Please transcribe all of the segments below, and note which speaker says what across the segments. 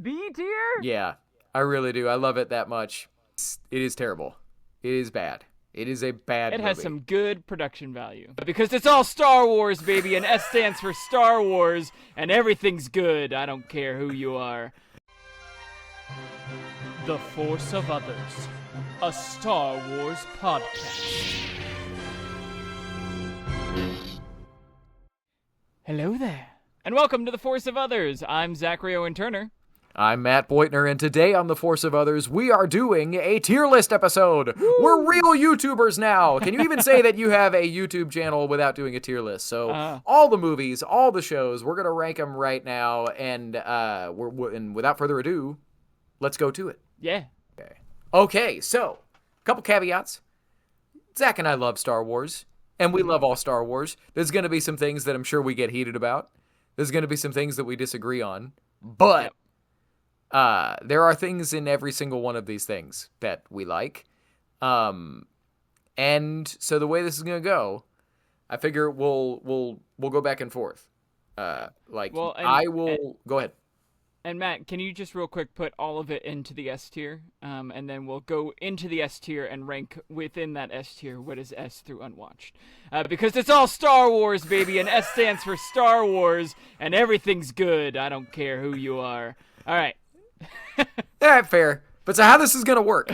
Speaker 1: B tier?
Speaker 2: Yeah, I really do. I love it that much. It is terrible. It is bad. It is a bad
Speaker 1: It
Speaker 2: movie.
Speaker 1: has some good production value. Because it's all Star Wars, baby, and S stands for Star Wars, and everything's good. I don't care who you are. The Force of Others, a Star Wars podcast. Hello there, and welcome to The Force of Others. I'm Zachary Owen Turner.
Speaker 2: I'm Matt Boitner, and today on The Force of Others, we are doing a tier list episode. Woo! We're real YouTubers now. Can you even say that you have a YouTube channel without doing a tier list? So all the movies, all the shows, we're going to rank them right now, and and without further ado, let's go to it.
Speaker 1: Yeah.
Speaker 2: Okay, so a couple caveats. Zach and I love Star Wars, and we love all Star Wars. There's going to be some things that I'm sure we get heated about. There's going to be some things that we disagree on, but there are things in every single one of these things that we like. And so the way this is going to go, I figure we'll go back and forth. Go ahead.
Speaker 1: And Matt, can you just real quick put all of it into the S tier? And then we'll go into the S tier and rank within that S tier what is S through unwatched. Because it's all Star Wars, baby, and S stands for Star Wars, and everything's good. I don't care who you are. All right.
Speaker 2: Fair. But so how this is going to work.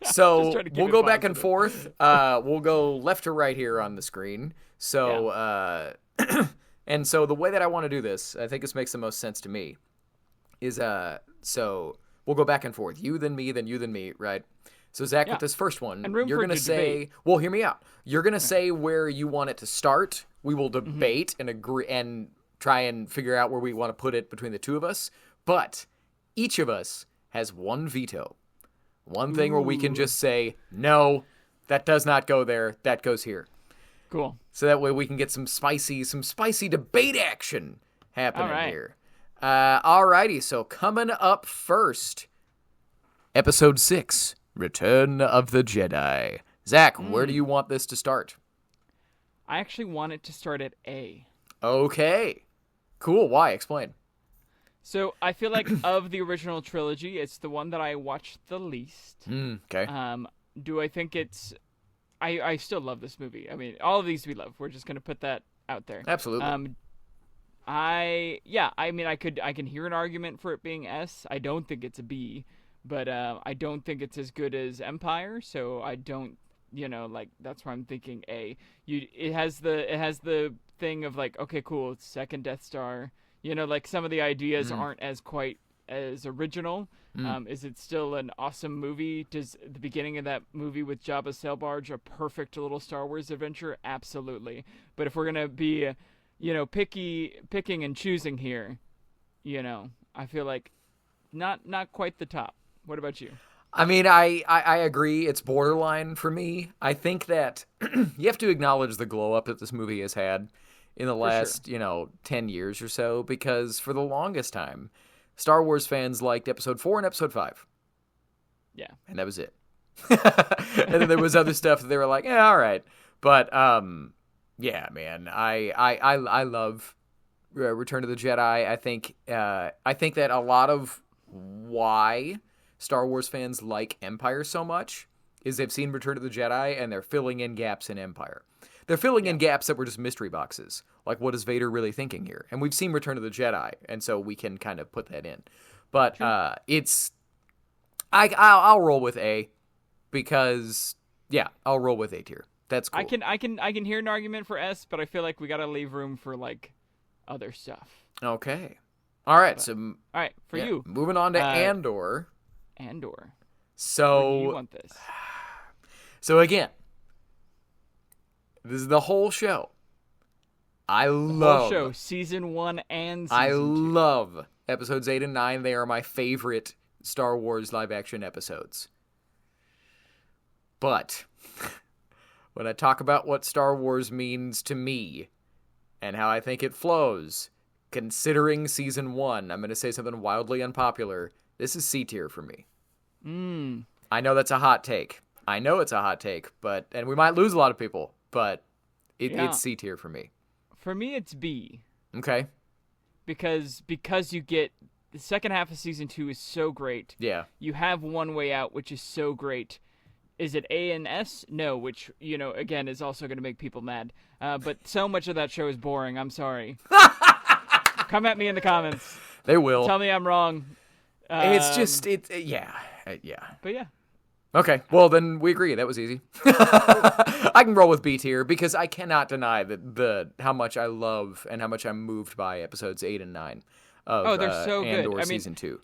Speaker 2: So we'll go back and forth. We'll go left to right here on the screen. So, and so the way that I want to do this, I think this makes the most sense to me, is so we'll go back and forth. You, then me, then you, then me, right? So Zach, with this first one, you're going to say, debate. Well, hear me out. You're going to say where you want it to start. We will debate and agree and try and figure out where we want to put it between the two of us. But each of us has one veto. One thing where we can just say, no, that does not go there. That goes here.
Speaker 1: Cool.
Speaker 2: So that way we can get some spicy debate action happening here. Alrighty, so coming up first, Episode 6, Return of the Jedi. Zach, where do you want this to start?
Speaker 1: I actually want it to start at A.
Speaker 2: Okay. Cool. Why? Explain.
Speaker 1: So I feel like of the original trilogy, it's the one that I watched the least.
Speaker 2: Okay.
Speaker 1: Do I think it's... I still love this movie. I mean, all of these we love. We're just going to put that out there.
Speaker 2: Absolutely.
Speaker 1: I can hear an argument for it being S. I don't think it's a B, but I don't think it's as good as Empire, so I don't, that's why I'm thinking A. It has the thing of like, okay, cool, it's second Death Star. Some of the ideas aren't as quite as original. Is it still an awesome movie? Does the beginning of that movie with Jabba's sail barge a perfect little Star Wars adventure? Absolutely. But if we're gonna be, picking and choosing here, I feel like not quite the top. What about you?
Speaker 2: I mean, I agree. It's borderline for me. I think that you have to acknowledge the glow up that this movie has had in the last, 10 years or so, because for the longest time, Star Wars fans liked Episode 4 and Episode 5.
Speaker 1: Yeah.
Speaker 2: And that was it. And then there was other stuff that they were like, all right. But, yeah, man, I love Return of the Jedi. I think that a lot of why Star Wars fans like Empire so much is they've seen Return of the Jedi and they're filling in gaps in Empire. They're filling in gaps that were just mystery boxes. Like, what is Vader really thinking here? And we've seen Return of the Jedi, and so we can kind of put that in. But I'll roll with A because, I'll roll with A tier. That's cool.
Speaker 1: I can hear an argument for S, but I feel like we gotta leave room for like other stuff.
Speaker 2: Okay. All right.
Speaker 1: All right, for you.
Speaker 2: Moving on to Andor.
Speaker 1: Andor.
Speaker 2: So
Speaker 1: where do you want this?
Speaker 2: So again, this is the whole show.
Speaker 1: Whole show, season 1 and season 2.
Speaker 2: I love episodes 8 and 9. They are my favorite Star Wars live action episodes. But when I talk about what Star Wars means to me and how I think it flows, considering season 1, I'm going to say something wildly unpopular. This is C tier for me. I know that's a hot take. But and we might lose a lot of people, but it's C tier for me.
Speaker 1: For me, it's B.
Speaker 2: Okay.
Speaker 1: Because you get the second half of season 2 is so great.
Speaker 2: Yeah.
Speaker 1: You have One Way Out, which is so great. Is it A and S? No, which, again, is also going to make people mad. But so much of that show is boring. I'm sorry. Come at me in the comments.
Speaker 2: They will.
Speaker 1: Tell me I'm wrong.
Speaker 2: It's just, yeah.
Speaker 1: But yeah.
Speaker 2: Okay, well then we agree. That was easy. I can roll with B tier because I cannot deny that how much I love and how much I'm moved by episodes 8 and 9 of
Speaker 1: they're so good.
Speaker 2: ANDOR season 2.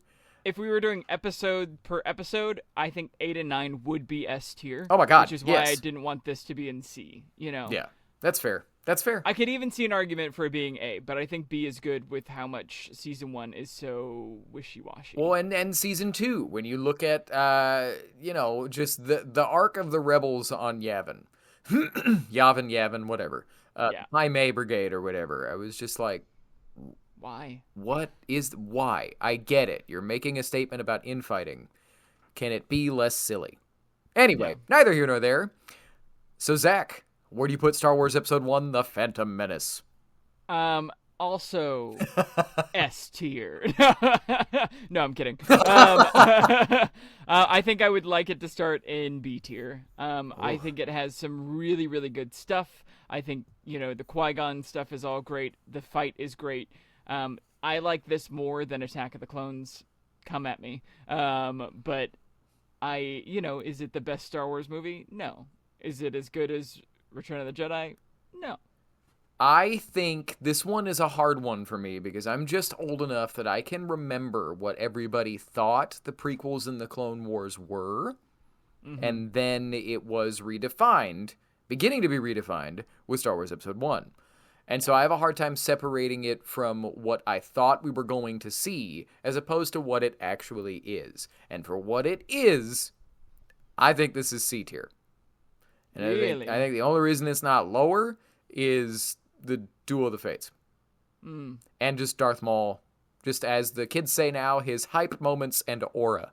Speaker 1: If we were doing episode per episode, I think 8 and 9 would be S tier.
Speaker 2: Oh my god,
Speaker 1: which is why I didn't want this to be in C.
Speaker 2: Yeah, that's fair. That's fair.
Speaker 1: I could even see an argument for it being A, but I think B is good with how much season 1 is so wishy-washy.
Speaker 2: Well, and season 2, when you look at, just the arc of the rebels on Yavin. Yavin, whatever. High May Brigade or whatever. I was just like...
Speaker 1: Why?
Speaker 2: Why? I get it. You're making a statement about infighting. Can it be less silly? Anyway, neither here nor there. So, Zach... where do you put Star Wars Episode 1, The Phantom Menace?
Speaker 1: Also S tier. No, I'm kidding. I think I would like it to start in B tier. I think it has some really, really good stuff. I think, the Qui-Gon stuff is all great. The fight is great. I like this more than Attack of the Clones. Come at me. But is it the best Star Wars movie? No. Is it as good as Return of the Jedi? No.
Speaker 2: I think this one is a hard one for me because I'm just old enough that I can remember what everybody thought the prequels and the Clone Wars were. Mm-hmm. And then it was beginning to be redefined with Star Wars Episode 1. And so I have a hard time separating it from what I thought we were going to see as opposed to what it actually is. And for what it is, I think this is C tier. And
Speaker 1: really?
Speaker 2: I think the only reason it's not lower is the Duel of the Fates. And just Darth Maul, just as the kids say now, his hype moments and aura.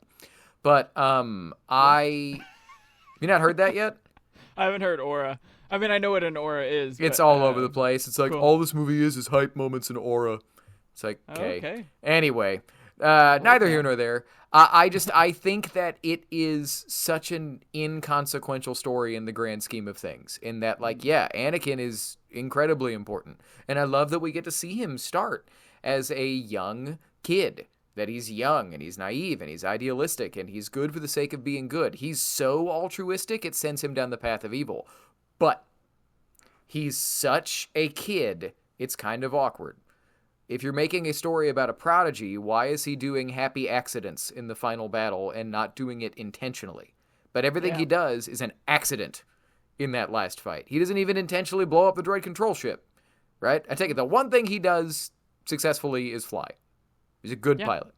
Speaker 2: But you not heard that yet?
Speaker 1: I haven't heard aura. I mean, I know what an aura is.
Speaker 2: It's all over the place. It's like, all this movie is hype moments and aura. It's like, okay. Anyway, neither here nor there. I think that it is such an inconsequential story in the grand scheme of things. In that, Anakin is incredibly important. And I love that we get to see him start as a young kid. That he's young and he's naive and he's idealistic and he's good for the sake of being good. He's so altruistic, it sends him down the path of evil. But he's such a kid, it's kind of awkward. If you're making a story about a prodigy, why is he doing happy accidents in the final battle and not doing it intentionally? But everything he does is an accident in that last fight. He doesn't even intentionally blow up the droid control ship, right? I take it the one thing he does successfully is fly. He's a good pilot.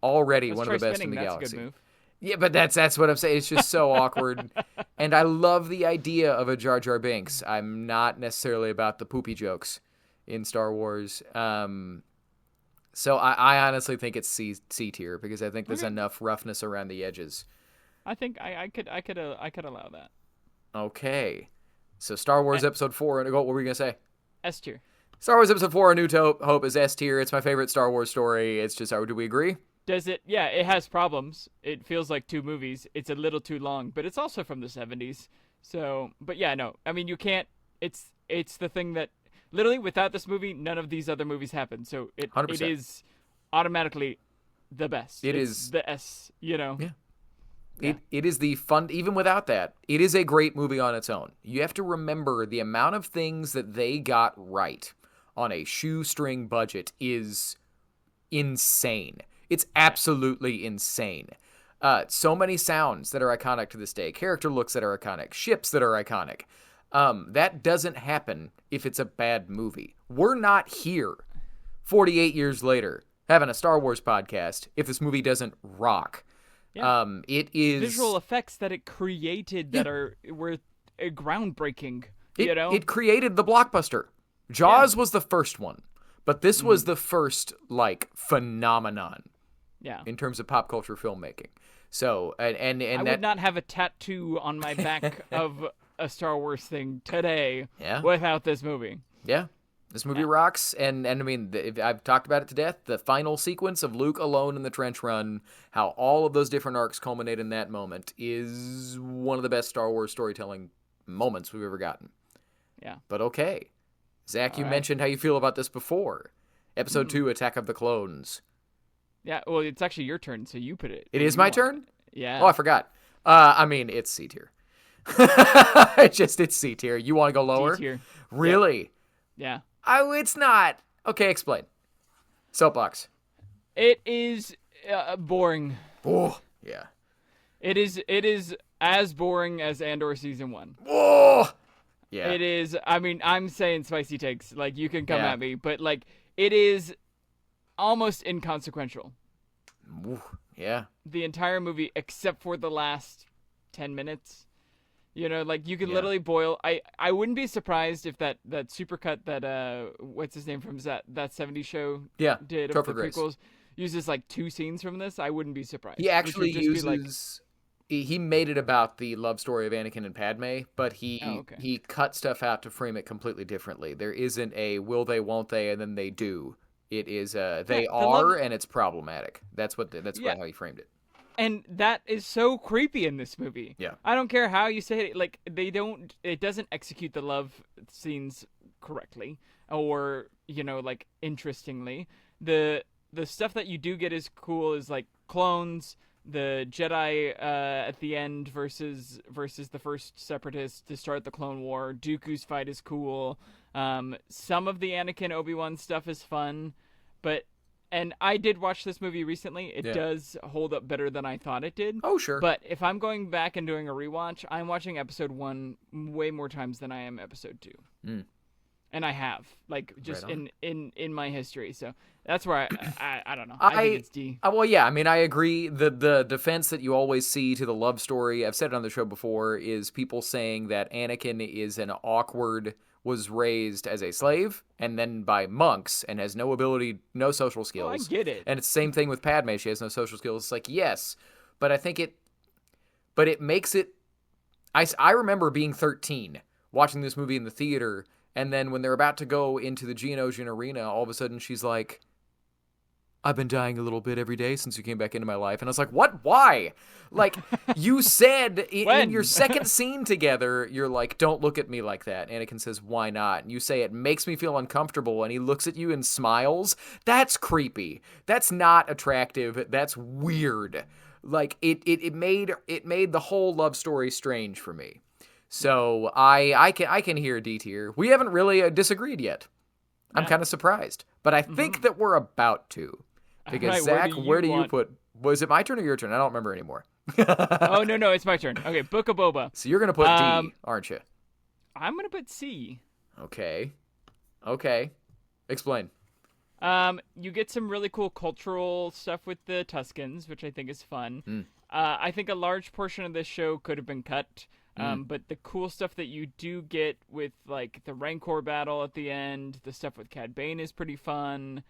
Speaker 2: Already one of the best in the galaxy.
Speaker 1: That's a good move.
Speaker 2: Yeah, but that's what I'm saying. It's just so awkward. And I love the idea of a Jar Jar Binks. I'm not necessarily about the poopy jokes in Star Wars. So I honestly think it's C tier because I think there's enough roughness around the edges.
Speaker 1: I think I could allow that. Okay.
Speaker 2: So Star Wars Episode 4, what were we going to say?
Speaker 1: S tier.
Speaker 2: Star Wars Episode 4, A New Hope is S tier. It's my favorite Star Wars story. It's just, do we agree?
Speaker 1: Does it? Yeah, it has problems. It feels like 2 movies. It's a little too long, but it's also from the 70s. So, but yeah, no. I mean, you can't, it's the thing that, literally, without this movie, none of these other movies happen. So it is automatically the best. It's the S,
Speaker 2: Yeah. It is the fun, even without that, it is a great movie on its own. You have to remember the amount of things that they got right on a shoestring budget is insane. It's absolutely insane. So many sounds that are iconic to this day, character looks that are iconic, ships that are iconic. That doesn't happen if it's a bad movie. We're not here 48 years later having a Star Wars podcast if this movie doesn't rock.
Speaker 1: Yeah.
Speaker 2: It is
Speaker 1: visual effects that it created that were groundbreaking.
Speaker 2: It created the blockbuster. Jaws was the first one, but this was the first phenomenon.
Speaker 1: Yeah.
Speaker 2: In terms of pop culture filmmaking. So and
Speaker 1: I would not have a tattoo on my back of a Star Wars thing today without this movie.
Speaker 2: Yeah. This movie rocks, and I mean, I've talked about it to death. The final sequence of Luke alone in the trench run, how all of those different arcs culminate in that moment, is one of the best Star Wars storytelling moments we've ever gotten.
Speaker 1: Yeah.
Speaker 2: But okay. Zach, you mentioned how you feel about this before. Episode 2, Attack of the Clones.
Speaker 1: Yeah, well, it's actually your turn, so you put it.
Speaker 2: It is my turn?
Speaker 1: Yeah.
Speaker 2: Oh, I forgot. I mean, it's C tier. It's C tier. You want to go lower?
Speaker 1: D tier.
Speaker 2: Really?
Speaker 1: Yeah.
Speaker 2: Oh, it's not. Okay, explain. Soapbox.
Speaker 1: It is boring.
Speaker 2: Oh, yeah.
Speaker 1: It is as boring as Andor season 1.
Speaker 2: Oh, yeah.
Speaker 1: It is. I mean, I'm saying spicy takes. Like, you can come at me, but like, it is almost inconsequential.
Speaker 2: Ooh, yeah.
Speaker 1: The entire movie, except for the last 10 minutes. You know, like, you can literally boil. I wouldn't be surprised if that supercut that what's his name from that 70s show did of the prequels uses like 2 scenes from this. I wouldn't be surprised.
Speaker 2: He actually uses. He made it about the love story of Anakin and Padme, but he cut stuff out to frame it completely differently. There isn't a will they, won't they, and then they do. It is they are, and it's problematic. That's how he framed it.
Speaker 1: And that is so creepy in this movie.
Speaker 2: Yeah.
Speaker 1: I don't care how you say it. Like, it doesn't execute the love scenes correctly or, you know, like, interestingly. The stuff that you do get is cool is, like, clones, the Jedi at the end versus the first Separatists to start the Clone War. Dooku's fight is cool. Some of the Anakin Obi-Wan stuff is fun, and I did watch this movie recently. It does hold up better than I thought it did.
Speaker 2: Oh, sure.
Speaker 1: But if I'm going back and doing a rewatch, I'm watching episode 1 way more times than I am episode 2.
Speaker 2: Mm.
Speaker 1: And I have, like, just in my history. So that's where I don't know. I think it's D.
Speaker 2: Well, yeah, I mean, I agree. The defense that you always see to the love story, I've said it on the show before, is people saying that Anakin was raised as a slave and then by monks and has no ability, no social skills.
Speaker 1: Oh, I get it.
Speaker 2: And it's the same thing with Padme. She has no social skills. It's like, yes, but I think it makes it. I remember being 13, watching this movie in the theater, and then when they're about to go into the Geonosian arena, all of a sudden she's like, I've been dying a little bit every day since you came back into my life. And I was like, what? Why? Like, you said in your second scene together, you're like, don't look at me like that. Anakin says, why not? And you say, it makes me feel uncomfortable. And he looks at you and smiles. That's creepy. That's not attractive. That's weird. Like, it made the whole love story strange for me. So I can hear D tier. We haven't really disagreed yet. I'm kind of surprised. But I think that we're about to. Because, right, Zach, where do you put... Was it my turn or your turn? I don't remember anymore.
Speaker 1: Oh, no, it's my turn. Okay, Book of Boba.
Speaker 2: So you're going to put D, aren't you?
Speaker 1: I'm going to put C.
Speaker 2: Okay. Explain.
Speaker 1: You get some really cool cultural stuff with the Tuscans, which I think is fun. I think a large portion of this show could have been cut. But the cool stuff that you do get with, like, the Rancor battle at the end, the stuff with Cad Bane is pretty fun.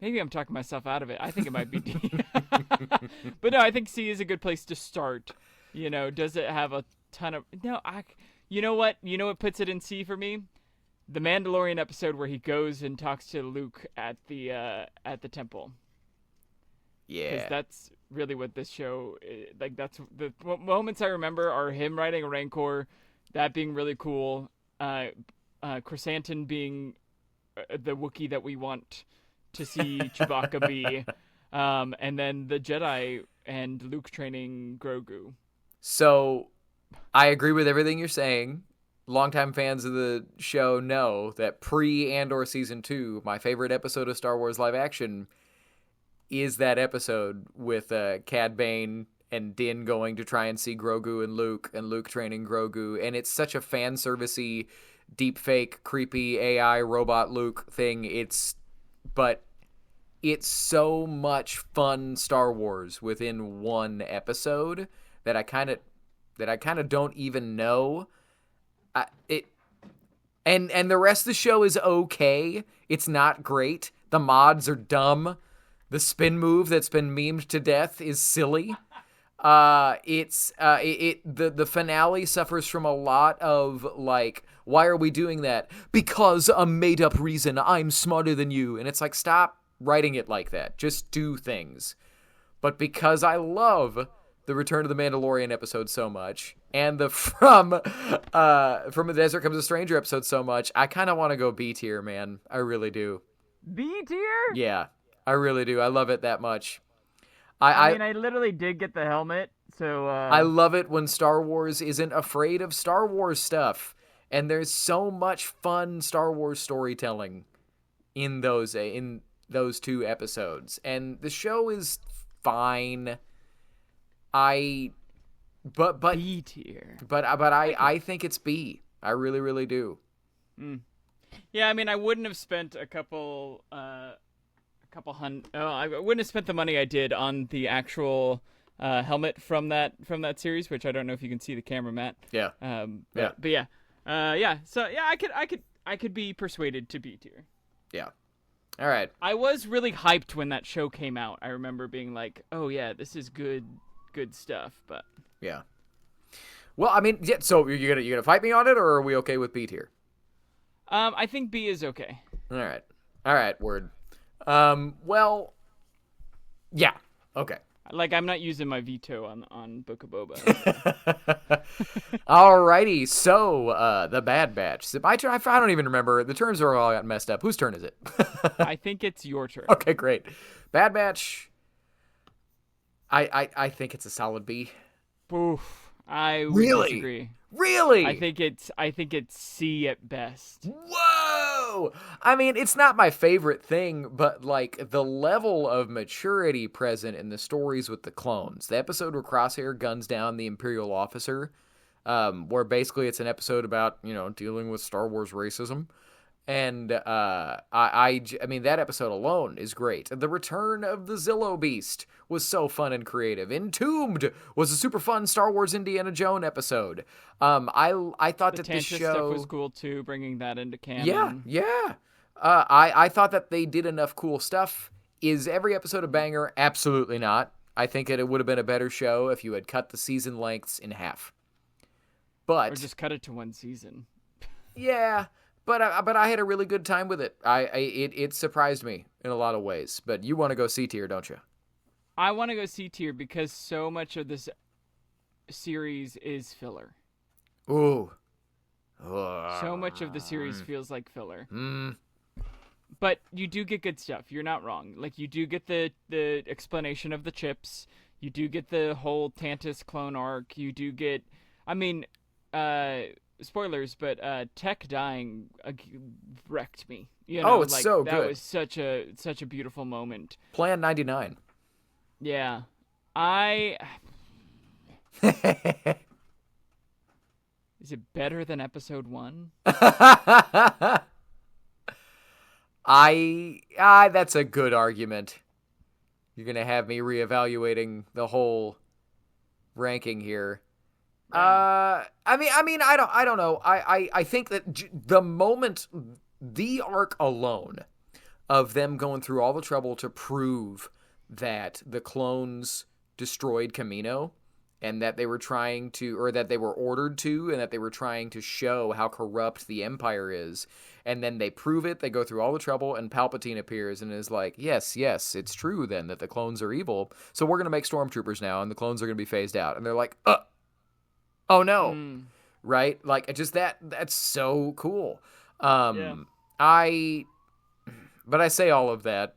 Speaker 1: Maybe I'm talking myself out of it. I think it might be D. But no, I think C is a good place to start. You know, does it have a ton of... No, you know what? You know what puts it in C for me? The Mandalorian episode where he goes and talks to Luke at the temple.
Speaker 2: Yeah.
Speaker 1: Because that's really what this show... Like, that's... The moments I remember are him riding a Rancor, that being really cool, Chrysanthemum being the Wookiee that we want to see Chewbacca be, and then the Jedi and Luke training Grogu.
Speaker 2: So, I agree with everything you're saying. Longtime fans of the show know that pre-Andor Season 2, my favorite episode of Star Wars live action is that episode with Cad Bane and Din going to try and see Grogu and Luke training Grogu, and it's such a fan servicey, deep fake, creepy AI robot Luke thing. But it's so much fun Star Wars within one episode that I kind of don't even know. And the rest of the show is okay. It's not great. The mods are dumb. The spin move that's been memed to death is silly. The finale suffers from a lot of, like, Why are we doing that? Because a made-up reason. I'm smarter than you. And it's like, stop writing it like that. Just do things. But because I love the Return of the Mandalorian episode so much, and the From the Desert Comes a Stranger episode so much, I kind of want to go B tier, man. I really do.
Speaker 1: B tier?
Speaker 2: Yeah, I really do. I love it that much.
Speaker 1: I mean, I literally did get the helmet, so...
Speaker 2: I love it when Star Wars isn't afraid of Star Wars stuff. And there's so much fun Star Wars storytelling in those two episodes. And the show is fine. But
Speaker 1: B tier.
Speaker 2: But I think it's B. I really, really do.
Speaker 1: Yeah, I mean, I wouldn't have spent I wouldn't have spent the money I did on the actual helmet from that series, which I don't know if you can see the camera, Matt.
Speaker 2: Yeah.
Speaker 1: But yeah. So yeah, I could be persuaded to B tier.
Speaker 2: Yeah. All right.
Speaker 1: I was really hyped when that show came out. I remember being like, "Oh yeah, this is good stuff." But
Speaker 2: yeah. Well, I mean, yeah. So you gonna fight me on it, or are we okay with B tier?
Speaker 1: I think B is okay.
Speaker 2: All right. Word. Well, yeah. Okay.
Speaker 1: Like, I'm not using my veto on Book of Boba.
Speaker 2: Alrighty, so the Bad Batch. Is it my turn? I don't even remember. The terms are all got messed up. Whose turn is it?
Speaker 1: I think it's your turn.
Speaker 2: Okay, great. Bad Batch. I think it's a solid B.
Speaker 1: Oof. I would disagree.
Speaker 2: Really?
Speaker 1: I think it's C at best.
Speaker 2: Whoa! I mean, it's not my favorite thing, but like the level of maturity present in the stories with the clones. The episode where Crosshair guns down the Imperial officer, where basically it's an episode about, dealing with Star Wars racism. And I mean, that episode alone is great. The return of the Zillo Beast was so fun and creative. Entombed was a super fun Star Wars Indiana Jones episode. I thought that this show
Speaker 1: stuff was cool too, bringing that into canon.
Speaker 2: Yeah. I thought that they did enough cool stuff. Is every episode a banger? Absolutely not. I think it would have been a better show if you had cut the season lengths in half. Or
Speaker 1: just cut it to one season.
Speaker 2: Yeah. But I had a really good time with it. It surprised me in a lot of ways. But you want to go C tier, don't you?
Speaker 1: I want to go C tier because so much of this series is filler.
Speaker 2: Ooh.
Speaker 1: So much of the series feels like filler. But you do get good stuff. You're not wrong. Like, you do get the explanation of the chips. You do get the whole Tantus clone arc. You do get... I mean... spoilers, but Tech dying wrecked me.
Speaker 2: It's so good.
Speaker 1: That was such a beautiful moment.
Speaker 2: Plan 99.
Speaker 1: Yeah, Is it better than episode 1?
Speaker 2: That's a good argument. You're gonna have me reevaluating the whole ranking here. I mean, I don't know. I think that the arc alone of them going through all the trouble to prove that the clones destroyed Kamino and that they were trying to, or that they were ordered to, and that they were trying to show how corrupt the Empire is. And then they prove it, they go through all the trouble, and Palpatine appears and is like, yes, it's true then that the clones are evil. So we're going to make stormtroopers now, and the clones are going to be phased out. And they're like, oh no. Right? Like, just that's so cool.
Speaker 1: Yeah.
Speaker 2: But I say all of that.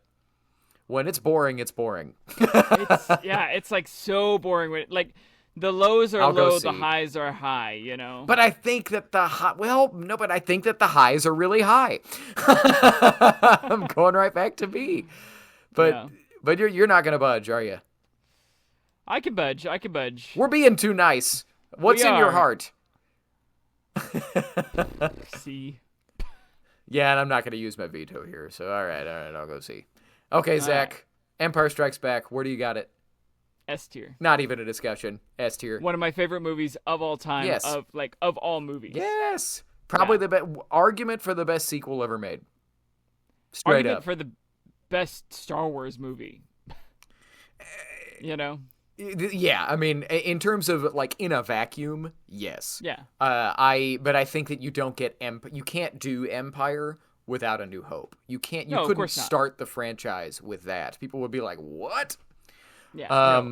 Speaker 2: When it's boring, it's boring.
Speaker 1: It's like so boring. Like, the lows are low, the highs are high,
Speaker 2: But I think that I think that the highs are really high. I'm going right back to B. But you're not going to budge, are you?
Speaker 1: I can budge.
Speaker 2: We're being too nice. What's in your heart?
Speaker 1: C.
Speaker 2: Yeah, and I'm not going to use my veto here. So, all right, I'll go C. Okay, Zach. Empire Strikes Back. Where do you got it?
Speaker 1: S tier.
Speaker 2: Not even a discussion. S tier.
Speaker 1: One of my favorite movies of all time.
Speaker 2: Yes.
Speaker 1: Of all movies.
Speaker 2: Yes. Probably the argument for the best sequel ever made. Straight
Speaker 1: argument
Speaker 2: up.
Speaker 1: for the best Star Wars movie.
Speaker 2: Yeah, I mean, in terms of like in a vacuum, yes.
Speaker 1: Yeah.
Speaker 2: But I think that you don't get you can't do Empire without A New Hope. You couldn't start the franchise with that. People would be like, "What?"
Speaker 1: Yeah.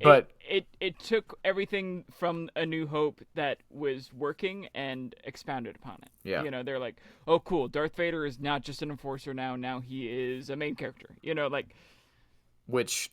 Speaker 2: But
Speaker 1: it took everything from A New Hope that was working and expounded upon it.
Speaker 2: Yeah.
Speaker 1: You know, they're like, "Oh, cool. Darth Vader is not just an enforcer now. Now he is a main character." You know, like.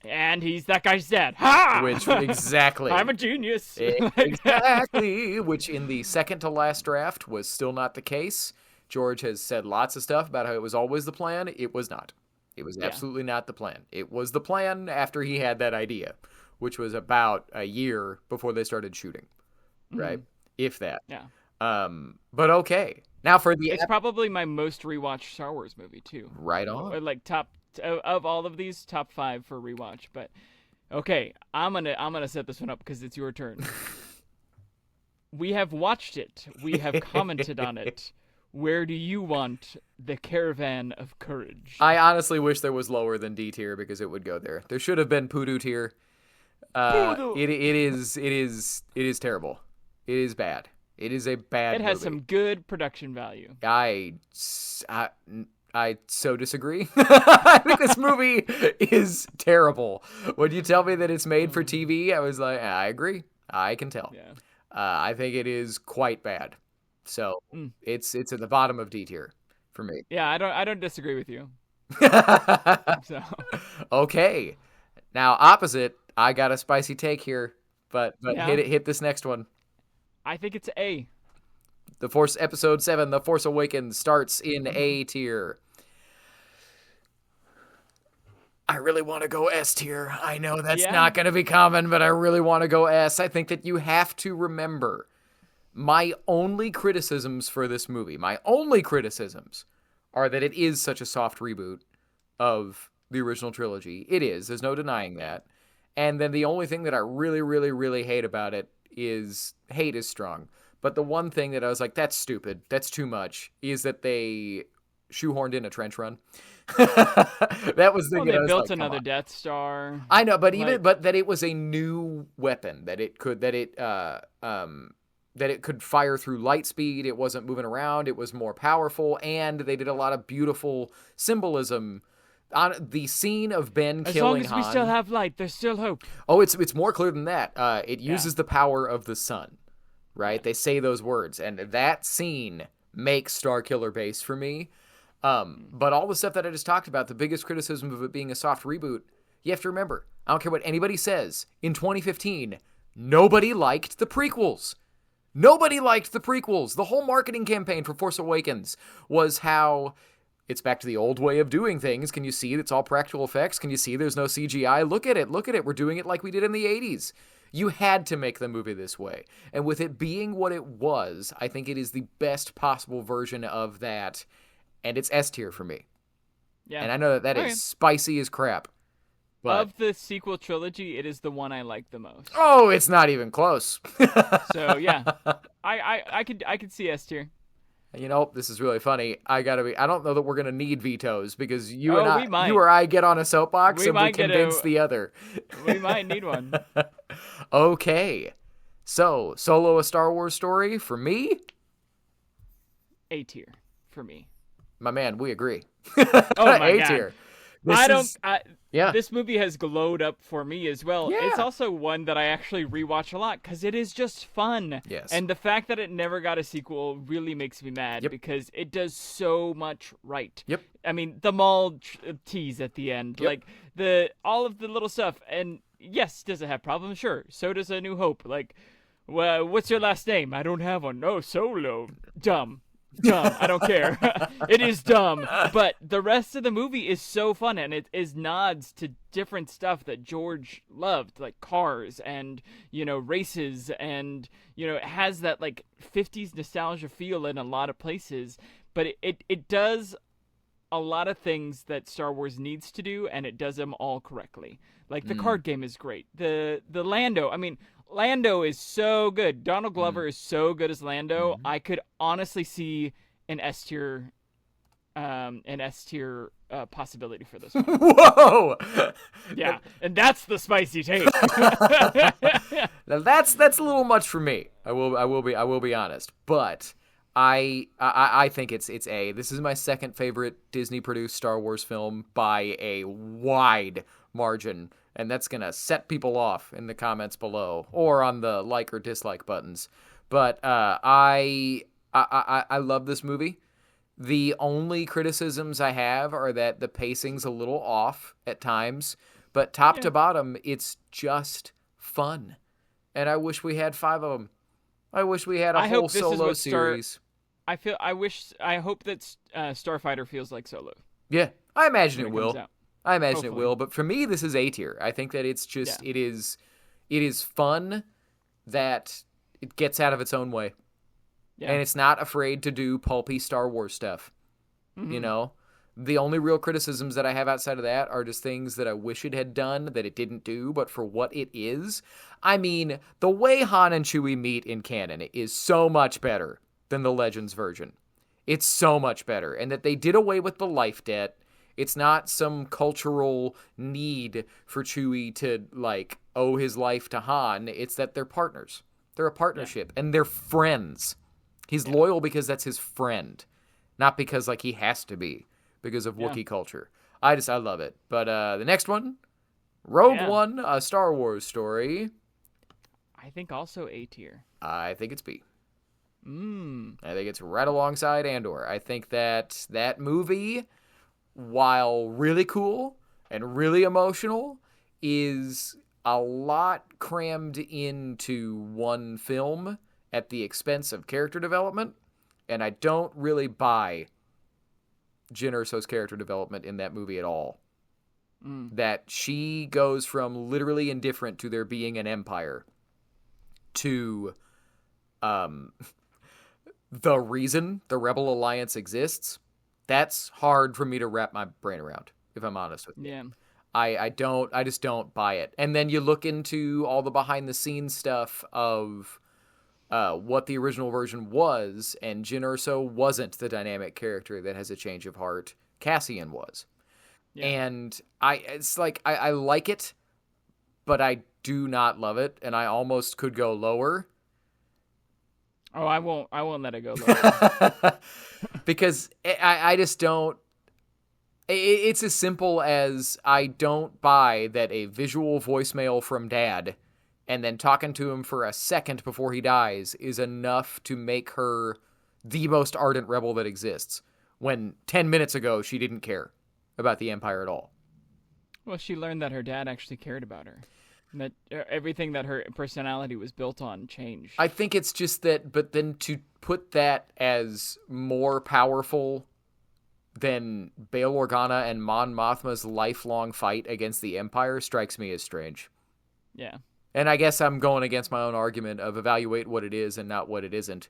Speaker 1: And he's that guy's dad. Ha!
Speaker 2: Which exactly.
Speaker 1: I'm a genius.
Speaker 2: Exactly. Which in the second to last draft was still not the case. George has said lots of stuff about how it was always the plan. It was not. It was absolutely not the plan. It was the plan after he had that idea, which was about a year before they started shooting. Right? If that.
Speaker 1: Yeah.
Speaker 2: But okay. Now for the
Speaker 1: It's probably my most rewatched Star Wars movie too.
Speaker 2: Right on.
Speaker 1: Or like top of all of these, top 5 for rewatch. But okay, I'm gonna set this one up because it's your turn. We have watched it. We have commented on it. Where do you want the Caravan of Courage?
Speaker 2: I honestly wish there was lower than D tier because it would go there. There should have been Poodoo tier. It is terrible. It is bad. It is a bad movie.
Speaker 1: It has some good production value.
Speaker 2: I so disagree. I think this movie is terrible. When you tell me that it's made for TV, I was like, I agree. I can tell.
Speaker 1: Yeah.
Speaker 2: I think it is quite bad. So it's at the bottom of D tier for me.
Speaker 1: Yeah, I don't disagree with you. So.
Speaker 2: Okay. Now opposite, I got a spicy take here, but hit this next one.
Speaker 1: I think it's A.
Speaker 2: The Force Episode 7, The Force Awakens, starts in A tier. I really want to go S tier. I know that's not going to be common, but I really want to go S. I think that you have to remember my only criticisms for this movie, are that it is such a soft reboot of the original trilogy. It is. There's no denying that. And then the only thing that I really, really, really hate about it is hate is strong. But the one thing that I was like, that's stupid, that's too much, is that they shoehorned in a trench run. That was the thing.
Speaker 1: They built another Death Star.
Speaker 2: I know, but but that it was a new weapon, that it could fire through light speed. It wasn't moving around. It was more powerful, and they did a lot of beautiful symbolism on the scene of Ben killing Han.
Speaker 1: As long as we still have light, there's still hope.
Speaker 2: Oh, it's more clear than that. It uses the power of the sun. Right? They say those words, and that scene makes Starkiller Base for me. But all the stuff that I just talked about, the biggest criticism of it being a soft reboot, you have to remember, I don't care what anybody says, in 2015, nobody liked the prequels. The whole marketing campaign for Force Awakens was how it's back to the old way of doing things. Can you see it's all practical effects? Can you see there's no CGI? Look at it. We're doing it like we did in the 80s. You had to make the movie this way. And with it being what it was, I think it is the best possible version of that. And it's S tier for me. Yeah. And I know that is spicy as crap. But
Speaker 1: of the sequel trilogy, it is the one I like the most.
Speaker 2: Oh, it's not even close.
Speaker 1: So yeah, I could see S tier.
Speaker 2: You know, this is really funny. I don't know that we're gonna need vetoes because you or I get on a soapbox and we convince the other.
Speaker 1: We might need one.
Speaker 2: Okay, so Solo: A Star Wars Story for me.
Speaker 1: A tier for me.
Speaker 2: My man, we agree.
Speaker 1: Oh my
Speaker 2: A
Speaker 1: God.
Speaker 2: tier.
Speaker 1: This movie has glowed up for me as well.
Speaker 2: Yeah.
Speaker 1: It's also one that I actually rewatch a lot because it is just fun.
Speaker 2: Yes.
Speaker 1: And the fact that it never got a sequel really makes me mad because it does so much right.
Speaker 2: Yep.
Speaker 1: I mean, the Maul tease at the end, like all of the little stuff. And yes, does it have problems? Sure. So does A New Hope. Like, well, what's your last name? I don't have one. No, Solo. Dumb. I don't care. It is dumb, but the rest of the movie is so fun, and it is nods to different stuff that George loved, like cars and races, and it has that like 50s nostalgia feel in a lot of places, but it does a lot of things that Star Wars needs to do, and it does them all correctly. Like the card game is great. The Lando, I mean, Lando is so good. Donald Glover is so good as Lando. I could honestly see an S tier possibility for this one.
Speaker 2: Whoa!
Speaker 1: Yeah, and that's the spicy take.
Speaker 2: Now that's a little much for me. I will be honest, but I think it's A. This is my second favorite Disney produced Star Wars film by a wide margin, and that's gonna set people off in the comments below or on the like or dislike buttons. But I love this movie. The only criticisms I have are that the pacing's a little off at times, but top to bottom, it's just fun. And I wish we had 5 of them. I wish we had a whole Solo series.
Speaker 1: I hope that Starfighter feels like Solo.
Speaker 2: Yeah, I imagine it will. I imagine
Speaker 1: Hopefully.
Speaker 2: it will. But for me, this is A tier. I think that it's just it is fun that it gets out of its own way. Yeah. And it's not afraid to do pulpy Star Wars stuff. Mm-hmm. You know? The only real criticisms that I have outside of that are just things that I wish it had done that it didn't do, but for what it is. I mean, the way Han and Chewie meet in canon is so much better than the Legends version. It's so much better. And that they did away with the life debt. It's not some cultural need for Chewie to, like, owe his life to Han. It's that they're partners. They're a partnership. And they're friends. He's loyal because that's his friend. Not because, like, he has to be. Because of Wookiee culture. I love it. But the next one, Rogue One, a Star Wars story.
Speaker 1: I think also A tier.
Speaker 2: I think it's B. I think it's right alongside Andor. I think that movie, while really cool and really emotional, is a lot crammed into one film at the expense of character development. And I don't really buy Jyn Erso's character development in that movie at all. That she goes from literally indifferent to there being an empire to the reason the Rebel Alliance exists. That's hard for me to wrap my brain around, if I'm honest with you.
Speaker 1: Yeah.
Speaker 2: I just don't buy it. And then you look into all the behind the scenes stuff of what the original version was, and Jyn Erso wasn't the dynamic character that has a change of heart. Cassian was. Yeah. And it's like, I like it, but I do not love it, and I almost could go lower.
Speaker 1: Oh, I won't let it go lower.
Speaker 2: Because I just don't. It's as simple as I don't buy that a visual voicemail from Dad and then talking to him for a second before he dies is enough to make her the most ardent rebel that exists, when 10 minutes ago she didn't care about the Empire at all.
Speaker 1: Well, she learned that her dad actually cared about her. And that everything that her personality was built on changed.
Speaker 2: I think it's just that, but then to put that as more powerful than Bail Organa and Mon Mothma's lifelong fight against the Empire strikes me as strange.
Speaker 1: Yeah.
Speaker 2: And I guess I'm going against my own argument of evaluate what it is and not what it isn't.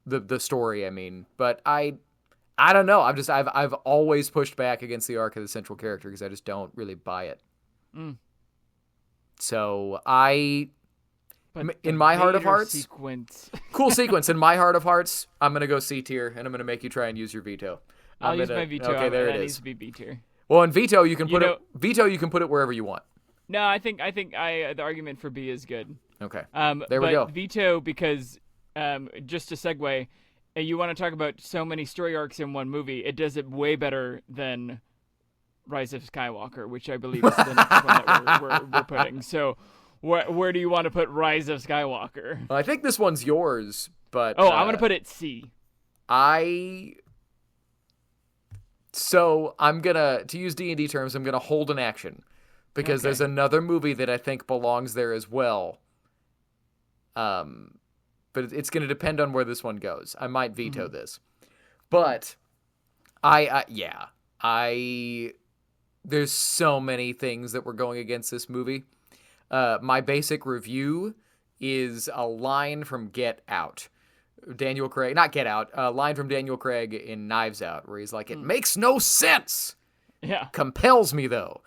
Speaker 2: The story, I mean. But I don't know. I've always pushed back against the arc of the central character because I just don't really buy it. So in my heart of hearts, cool sequence. In my heart of hearts, I'm gonna go C tier, and I'm gonna make you try and use your veto.
Speaker 1: I'll use my veto.
Speaker 2: Okay, there it is.
Speaker 1: Needs to be B tier.
Speaker 2: Well, in veto, you can put it wherever you want.
Speaker 1: No, I think the argument for B is good.
Speaker 2: Okay. There we go.
Speaker 1: Veto because just to segue, you want to talk about so many story arcs in one movie. It does it way better than Rise of Skywalker, which I believe is the next one that we're putting. So, where do you want to put Rise of Skywalker?
Speaker 2: Well, I think this one's yours, but
Speaker 1: I'm gonna put it C.
Speaker 2: So I'm gonna, to use D&D terms, I'm gonna hold an action. Because there's another movie that I think belongs there as well. But it's going to depend on where this one goes. I might veto this. But there's so many things that were going against this movie. My basic review is a line from Get Out. Daniel Craig, not Get Out, a line from Daniel Craig in Knives Out, where he's like, it makes no sense.
Speaker 1: Yeah.
Speaker 2: Compels me, though.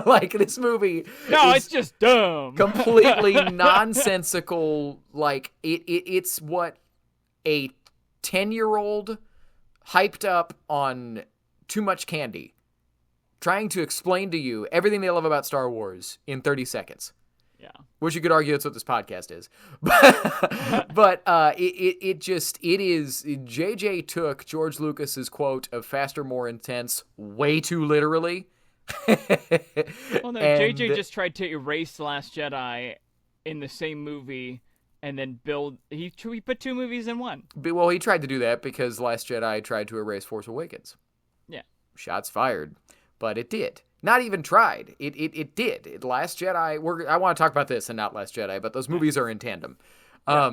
Speaker 2: Like, this movie.
Speaker 1: No, it's just dumb.
Speaker 2: Completely nonsensical. Like, it's what a 10-year-old hyped up on too much candy trying to explain to you everything they love about Star Wars in 30 seconds.
Speaker 1: Yeah.
Speaker 2: Which you could argue that's what this podcast is. But it is, JJ took George Lucas's quote of faster, more intense way too literally.
Speaker 1: Well, no, JJ just tried to erase Last Jedi in the same movie and then he put two movies in one.
Speaker 2: Well, he tried to do that because Last Jedi tried to erase Force Awakens.
Speaker 1: Yeah.
Speaker 2: Shots fired. But it did. Not even tried. It did. Last Jedi, I want to talk about this and not Last Jedi, but those movies are in tandem. Yeah.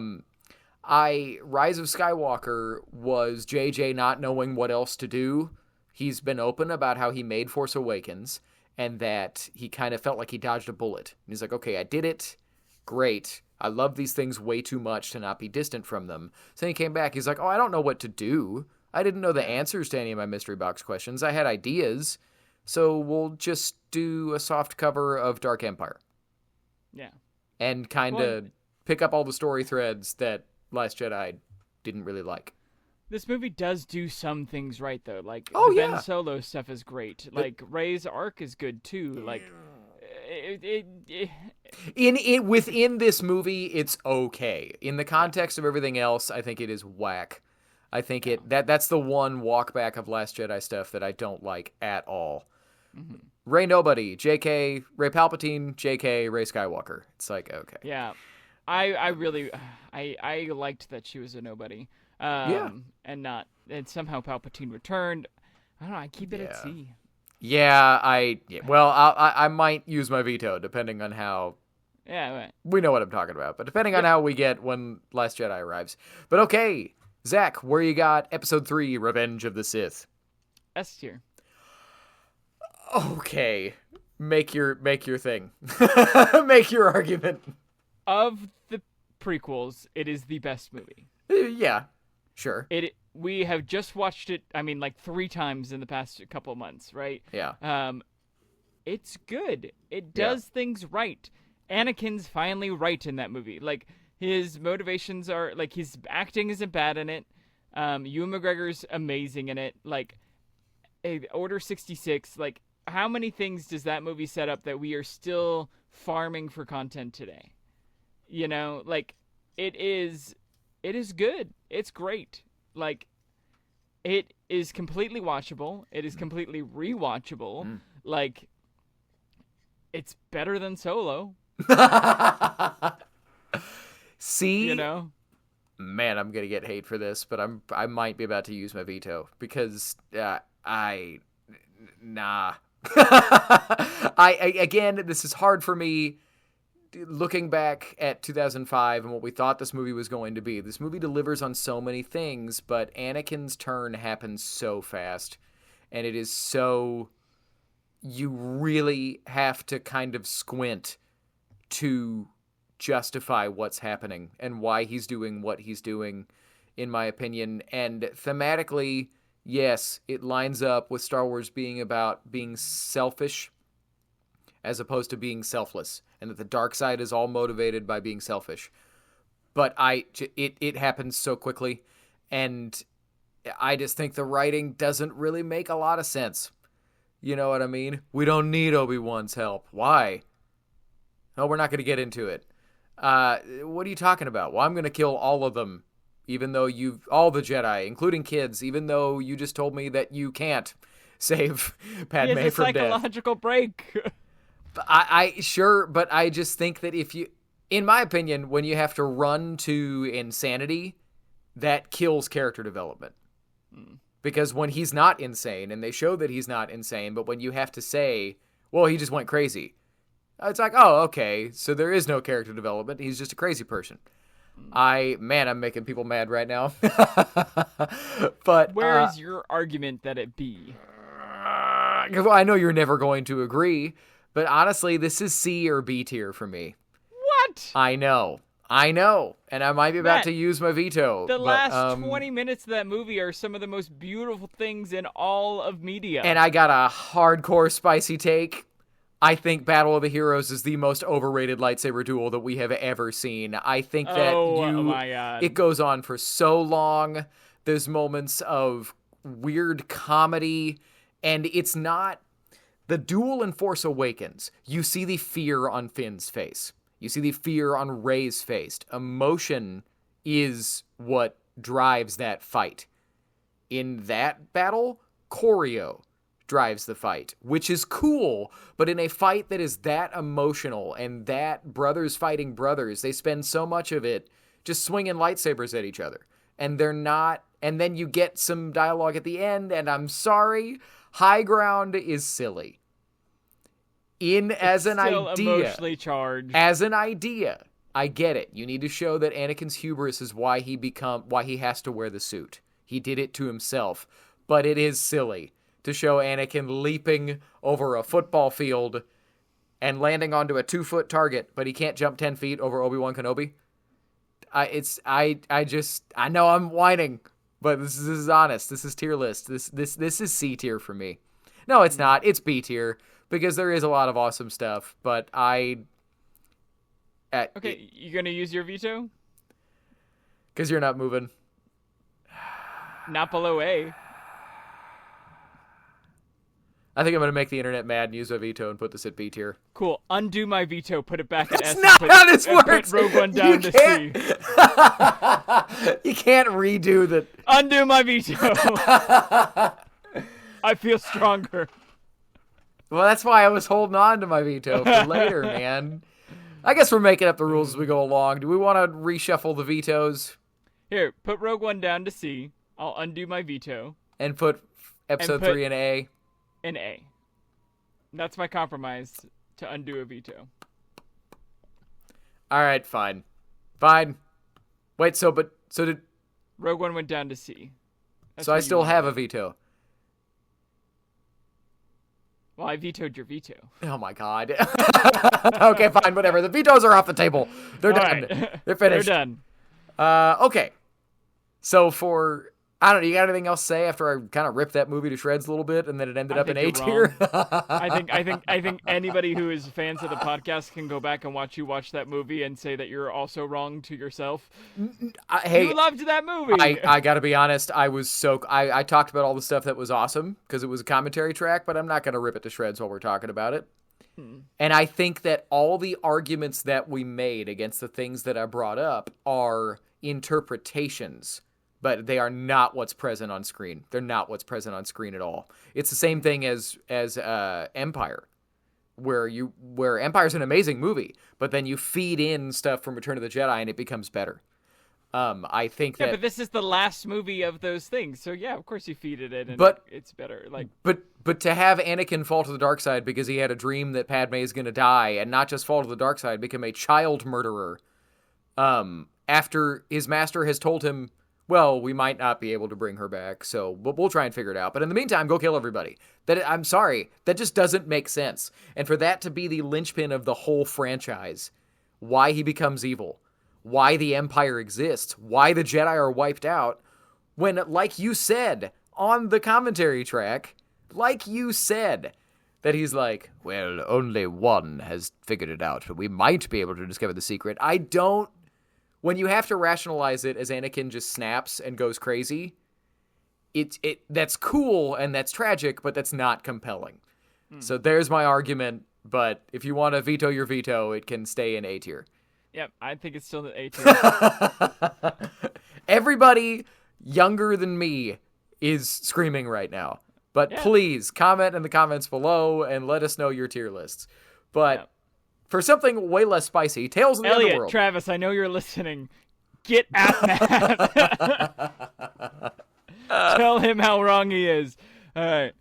Speaker 2: Rise of Skywalker was JJ not knowing what else to do. He's been open about how he made Force Awakens and that he kind of felt like he dodged a bullet. And he's like, okay, I did it. Great. I love these things way too much to not be distant from them. So then he came back. He's like, I don't know what to do. I didn't know the answers to any of my mystery box questions. I had ideas. So we'll just do a soft cover of Dark Empire.
Speaker 1: Yeah.
Speaker 2: And kind of pick up all the story threads that Last Jedi didn't really like.
Speaker 1: This movie does do some things right, though. Like, Ben Solo stuff is great. Like, Rey's arc is good, too. Like,
Speaker 2: within this movie, it's okay. In the context of everything else, I think it is whack. I think that's the one walk back of Last Jedi stuff that I don't like at all. Mm-hmm. Rey Nobody, JK, Rey Palpatine, JK, Rey Skywalker. It's like, okay.
Speaker 1: Yeah. I really liked that she was a nobody. And somehow Palpatine returned. I don't know, I keep it at sea.
Speaker 2: Yeah, I might use my veto depending on how.
Speaker 1: Yeah, right.
Speaker 2: We know what I'm talking about, but depending on how we get when Last Jedi arrives. But okay, Zach, where you got Episode 3, Revenge of the Sith?
Speaker 1: S tier.
Speaker 2: Okay, make your thing. Make your argument.
Speaker 1: Of the prequels, it is the best movie.
Speaker 2: Yeah, sure.
Speaker 1: We have just watched it, 3 times in the past couple of months, right?
Speaker 2: Yeah.
Speaker 1: It's good. It does things right. Anakin's finally right in that movie. Like, his motivations are, like, his acting isn't bad in it. Ewan McGregor's amazing in it. Like, Order 66, like, how many things does that movie set up that we are still farming for content today? You know, like, it is good. It's great. Like, it is completely watchable. It is completely rewatchable. Like, it's better than Solo.
Speaker 2: See?
Speaker 1: You know?
Speaker 2: Man, I'm going to get hate for this, but I might be about to use my veto because nah. Again, this is hard for me looking back at 2005 and what we thought this movie was going to be. This movie delivers on so many things, but Anakin's turn happens so fast, and it is so... You really have to kind of squint to justify what's happening and why he's doing what he's doing, in my opinion. And thematically, yes, it lines up with Star Wars being about being selfish as opposed to being selfless, and that the dark side is all motivated by being selfish. But it happens so quickly, and I just think the writing doesn't really make a lot of sense. You know what I mean? We don't need Obi-Wan's help. Why? No, we're not going to get into it. What are you talking about? Well, I'm going to kill all of them, even though all the Jedi, including kids, even though you just told me that you can't save Padme from death.
Speaker 1: It's a psychological break.
Speaker 2: Sure, but I just think that in my opinion, when you have to run to insanity, that kills character development. Because when he's not insane, and they show that he's not insane, but when you have to say, well, he just went crazy, it's like, oh, okay, so there is no character development. He's just a crazy person. I'm making people mad right now. But
Speaker 1: where is your argument that it be?
Speaker 2: Well, I know you're never going to agree, but honestly, this is C or B tier for me.
Speaker 1: What?
Speaker 2: I know. And I might be about to use my veto.
Speaker 1: The last 20 minutes of that movie are some of the most beautiful things in all of media.
Speaker 2: And I got a hardcore spicy take. I think Battle of the Heroes is the most overrated lightsaber duel that we have ever seen. I think that
Speaker 1: oh my God.
Speaker 2: It goes on for so long. There's moments of weird comedy, and it's not... The duel in Force Awakens, you see the fear on Finn's face. You see the fear on Rey's face. Emotion is what drives that fight. In that battle, choreo drives the fight, which is cool, but in a fight that is that emotional and that brothers fighting brothers, they spend so much of it just swinging lightsabers at each other. And they're not, and then you get some dialogue at the end, and I'm sorry, high ground is silly. As an idea,
Speaker 1: emotionally charged.
Speaker 2: As an idea, I get it. You need to show that Anakin's hubris is why he has to wear the suit. He did it to himself, but it is silly to show Anakin leaping over a football field and landing onto a 2-foot target, but he can't jump 10 feet over Obi-Wan Kenobi. I know I'm whining, but this is honest. This is tier list. This is C tier for me. No, it's not. It's B tier because there is a lot of awesome stuff, but okay,
Speaker 1: you gonna use your veto?
Speaker 2: Because you're not moving.
Speaker 1: Not below A.
Speaker 2: I think I'm going to make the internet mad and use my veto and put this at B tier.
Speaker 1: Cool. Undo my veto. Put it back at S.
Speaker 2: That's not how this works.
Speaker 1: Put Rogue One down to C.
Speaker 2: You can't redo the...
Speaker 1: Undo my veto. I feel stronger.
Speaker 2: Well, that's why I was holding on to my veto for later, man. I guess we're making up the rules as we go along. Do we want to reshuffle the vetoes?
Speaker 1: Here, put Rogue One down to C. I'll undo my veto.
Speaker 2: And put Episode 3 in A.
Speaker 1: In A. That's my compromise to undo a veto.
Speaker 2: All right, fine. Wait, so did...
Speaker 1: Rogue One went down to C.
Speaker 2: So I still have a veto.
Speaker 1: Well, I vetoed your veto.
Speaker 2: Oh my god. Okay, fine, whatever. The vetoes are off the table. They're done. Right. They're finished.
Speaker 1: They're done.
Speaker 2: Okay. So I don't know, you got anything else to say after I kind of ripped that movie to shreds a little bit and then it ended up in A tier?
Speaker 1: I think anybody who is fans of the podcast can go back and watch that movie and say that you're also wrong to yourself.
Speaker 2: Hey,
Speaker 1: you loved that movie.
Speaker 2: I got to be honest, I talked about all the stuff that was awesome because it was a commentary track, but I'm not going to rip it to shreds while we're talking about it. And I think that all the arguments that we made against the things that I brought up are interpretations. But they are not what's present on screen. They're not what's present on screen at all. It's the same thing as Empire, where Empire's an amazing movie, but then you feed in stuff from Return of the Jedi and it becomes better. I think that.
Speaker 1: But this is the last movie of those things, so yeah, of course you feed it in, and it's better.
Speaker 2: But to have Anakin fall to the dark side because he had a dream that Padme is going to die, and not just fall to the dark side, become a child murderer, after his master has told him, well, we might not be able to bring her back, so we'll try and figure it out. But in the meantime, go kill everybody. I'm sorry, that just doesn't make sense. And for that to be the linchpin of the whole franchise, why he becomes evil, why the Empire exists, why the Jedi are wiped out, when, like you said on the commentary track, that he's like, well, only one has figured it out, but we might be able to discover the secret. When you have to rationalize it as Anakin just snaps and goes crazy, that's cool and that's tragic, but that's not compelling. So there's my argument, but if you want to veto your veto, it can stay in A tier.
Speaker 1: Yep, I think it's still in A tier.
Speaker 2: Everybody younger than me is screaming right now. But please comment in the comments below and let us know your tier lists. But... for something way less spicy, Tales of the Underworld.
Speaker 1: Travis, I know you're listening. Get at Matt. Tell him how wrong he is. All right.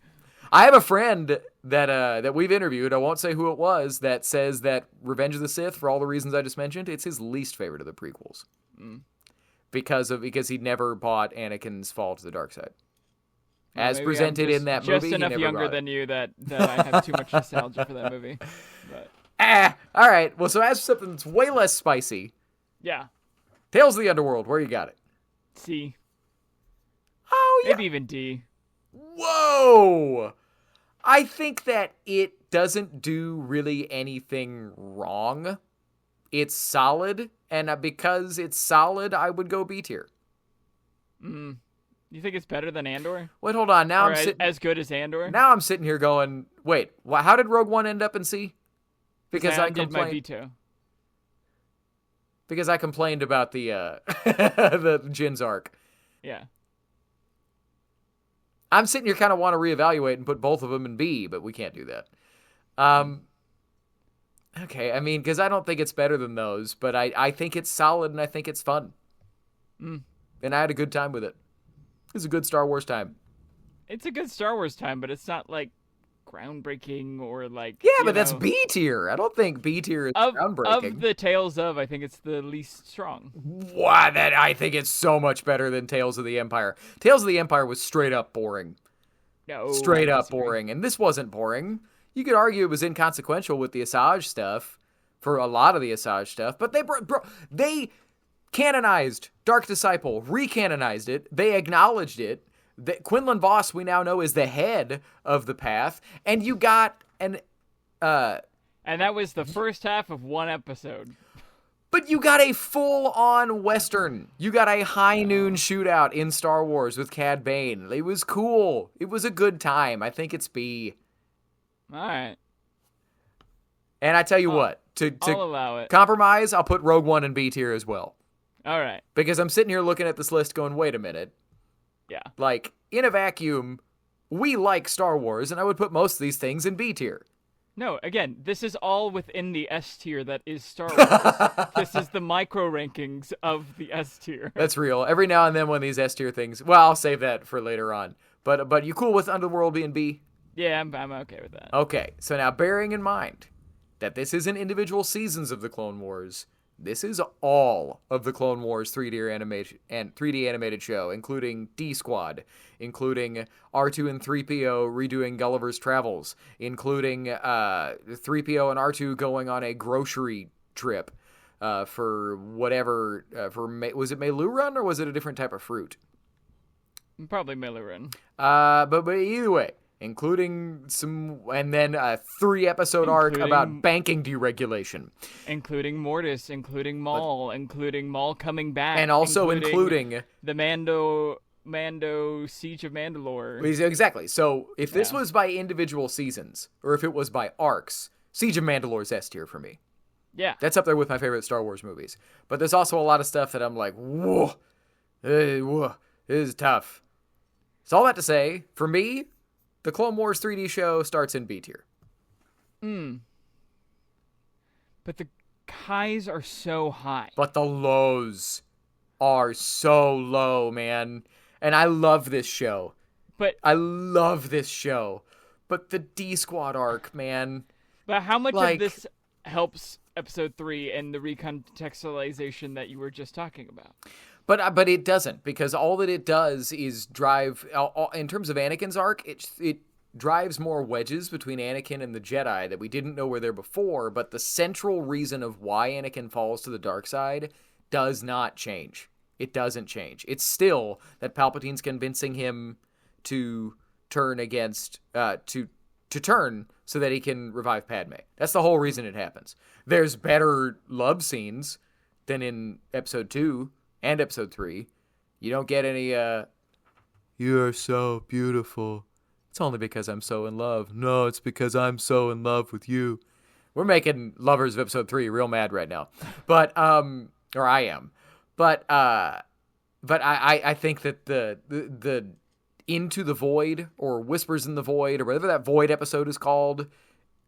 Speaker 2: I have a friend that we've interviewed, I won't say who it was, that says that Revenge of the Sith, for all the reasons I just mentioned, it's his least favorite of the prequels. Because he never bought Anakin's fall to the dark side. As presented in that movie,
Speaker 1: just enough younger than you that I have too much nostalgia for that movie. But.
Speaker 2: All right. Well, so as for something that's way less spicy.
Speaker 1: Yeah.
Speaker 2: Tales of the Underworld, where you got it?
Speaker 1: C.
Speaker 2: Oh, yeah.
Speaker 1: Maybe even D.
Speaker 2: Whoa! I think that it doesn't do really anything wrong. It's solid, and because it's solid, I would go B tier.
Speaker 1: You think it's better than Andor?
Speaker 2: Wait, hold on. Now
Speaker 1: or
Speaker 2: I'm sitting
Speaker 1: as good as Andor.
Speaker 2: Now I'm sitting here going, wait, how did Rogue One end up in C? Because I
Speaker 1: did my
Speaker 2: complained.
Speaker 1: veto.
Speaker 2: Because I complained about the the Jin's arc.
Speaker 1: Yeah.
Speaker 2: I'm sitting here kind of want to reevaluate and put both of them in B, but we can't do that. Okay, I mean, because I don't think it's better than those, but I think it's solid and I think it's fun. And I had a good time with it. It was a good Star Wars time.
Speaker 1: It's a good Star Wars time, but it's not like groundbreaking or like.
Speaker 2: Yeah, but that's B tier. I don't think B tier is groundbreaking.
Speaker 1: Of the Tales of, I think it's the least strong.
Speaker 2: Wow, I think it's so much better than Tales of the Empire. Tales of the Empire was straight up boring.
Speaker 1: No,
Speaker 2: straight up boring, and this wasn't boring. You could argue it was inconsequential with the Asajj stuff, for a lot of the Asajj stuff, but they canonized Dark Disciple, recanonized it, they acknowledged it. Quinlan Vos, we now know, is the head of the path, and you got an...
Speaker 1: and that was the first half of one episode.
Speaker 2: But you got a full-on Western. You got a high-noon shootout in Star Wars with Cad Bane. It was cool. It was a good time. I think it's B.
Speaker 1: All right.
Speaker 2: And I tell you what,
Speaker 1: I'll allow it.
Speaker 2: Compromise, I'll put Rogue One in B tier as well.
Speaker 1: All right.
Speaker 2: Because I'm sitting here looking at this list going, wait a minute.
Speaker 1: Yeah.
Speaker 2: Like, in a vacuum, we like Star Wars, and I would put most of these things in B tier.
Speaker 1: No, again, this is all within the S tier that is Star Wars. This is the micro rankings of the S tier.
Speaker 2: That's real. Every now and then one of these S tier things, well, I'll save that for later on. But you cool with Underworld being B?
Speaker 1: Yeah, I'm okay with that.
Speaker 2: Okay, so now bearing in mind that this isn't individual seasons of the Clone Wars, this is all of the Clone Wars 3D animated show, including D-Squad, including R2 and 3PO redoing Gulliver's Travels, including 3PO and R2 going on a grocery trip for whatever, was it Meluran or was it a different type of fruit?
Speaker 1: Probably Meluran.
Speaker 2: But either way, including some, and then a 3-episode arc about banking deregulation.
Speaker 1: Including Mortis, including Maul, including Maul coming back.
Speaker 2: And also including
Speaker 1: the Mando Siege of Mandalore.
Speaker 2: Exactly. So if this was by individual seasons, or if it was by arcs, Siege of Mandalore's S tier for me.
Speaker 1: Yeah.
Speaker 2: That's up there with my favorite Star Wars movies. But there's also a lot of stuff that I'm like, whoa, this is tough. So all that to say, for me, the Clone Wars 3D show starts in B tier.
Speaker 1: But the highs are so high.
Speaker 2: But the lows are so low, man. And I love this show. But the D-Squad arc, man.
Speaker 1: But how much of this helps Episode 3 and the recontextualization that you were just talking about?
Speaker 2: But it doesn't, because all that it does is drive, in terms of Anakin's arc, it drives more wedges between Anakin and the Jedi that we didn't know were there before, but the central reason of why Anakin falls to the dark side does not change. It doesn't change. It's still that Palpatine's convincing him to turn against, to turn so that he can revive Padme. That's the whole reason it happens. There's better love scenes than in Episode 2 and Episode 3. You don't get any, you're so beautiful. It's only because I'm so in love. No, it's because I'm so in love with you. We're making lovers of Episode 3 real mad right now. But, or I am. But I think that the Into the Void or Whispers in the Void or whatever that Void episode is called,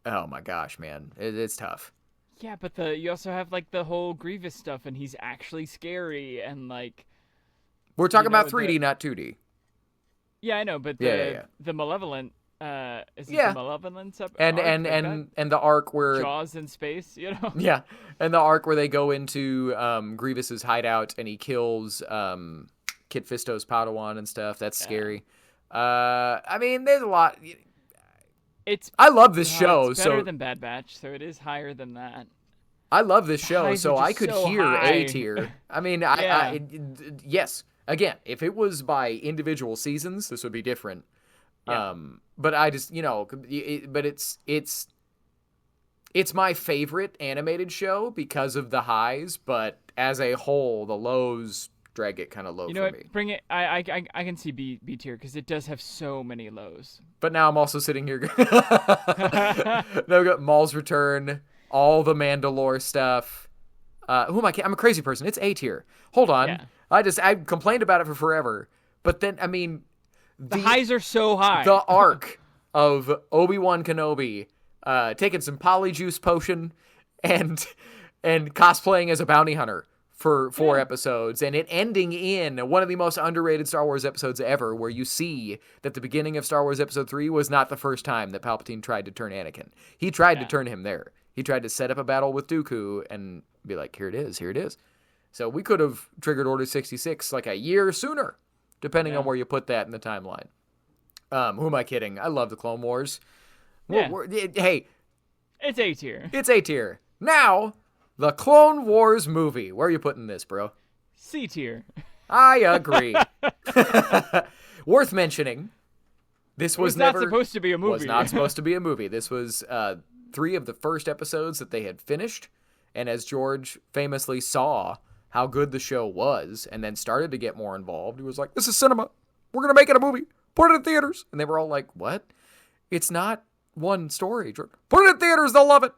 Speaker 2: oh my gosh, man, it's tough.
Speaker 1: Yeah, but you also have like the whole Grievous stuff, and he's actually scary, and like
Speaker 2: we're talking about 3D, not 2D.
Speaker 1: Yeah, I know, but the Malevolent is it the Malevolent arc?
Speaker 2: And the arc where
Speaker 1: Jaws in space, you know?
Speaker 2: Yeah, and the arc where they go into Grievous's hideout and he kills Kit Fisto's Padawan and stuff. That's scary. I mean, there's a lot. I love this show.
Speaker 1: It's better than Bad Batch, so it is higher than that.
Speaker 2: I love this show, so I could hear A tier. I mean, yes. Again, if it was by individual seasons, this would be different. Yeah. But I just, but it's my favorite animated show because of the highs, but as a whole, the lows drag it kind of low
Speaker 1: You know
Speaker 2: for
Speaker 1: what?
Speaker 2: me.
Speaker 1: Bring it. I can see B tier because it does have so many lows.
Speaker 2: But now I'm also sitting here. Now we got Maul's Return, all the Mandalore stuff. Who am I? I'm a crazy person. It's A tier. Hold on.
Speaker 1: Yeah.
Speaker 2: I complained about it for forever, but then I mean,
Speaker 1: the highs are so high.
Speaker 2: The arc of Obi-Wan Kenobi taking some polyjuice potion and cosplaying as a bounty hunter for 4 episodes, and it ending in one of the most underrated Star Wars episodes ever, where you see that the beginning of Star Wars Episode 3 was not the first time that Palpatine tried to turn Anakin. He tried to turn him there. He tried to set up a battle with Dooku and be like, here it is. So we could have triggered Order 66 like a year sooner, depending on where you put that in the timeline. Who am I kidding? I love the Clone Wars.
Speaker 1: Yeah.
Speaker 2: Hey.
Speaker 1: It's A tier.
Speaker 2: It's A tier. Now, the Clone Wars movie. Where are you putting this, bro?
Speaker 1: C tier.
Speaker 2: I agree. Worth mentioning, this was
Speaker 1: not supposed to be a movie.
Speaker 2: Was not supposed to be a movie. This was 3 of the first episodes that they had finished, and as George famously saw how good the show was and then started to get more involved, he was like, this is cinema. We're going to make it a movie. Put it in theaters. And they were all like, what? It's not one story. Put it in theaters. They'll love it.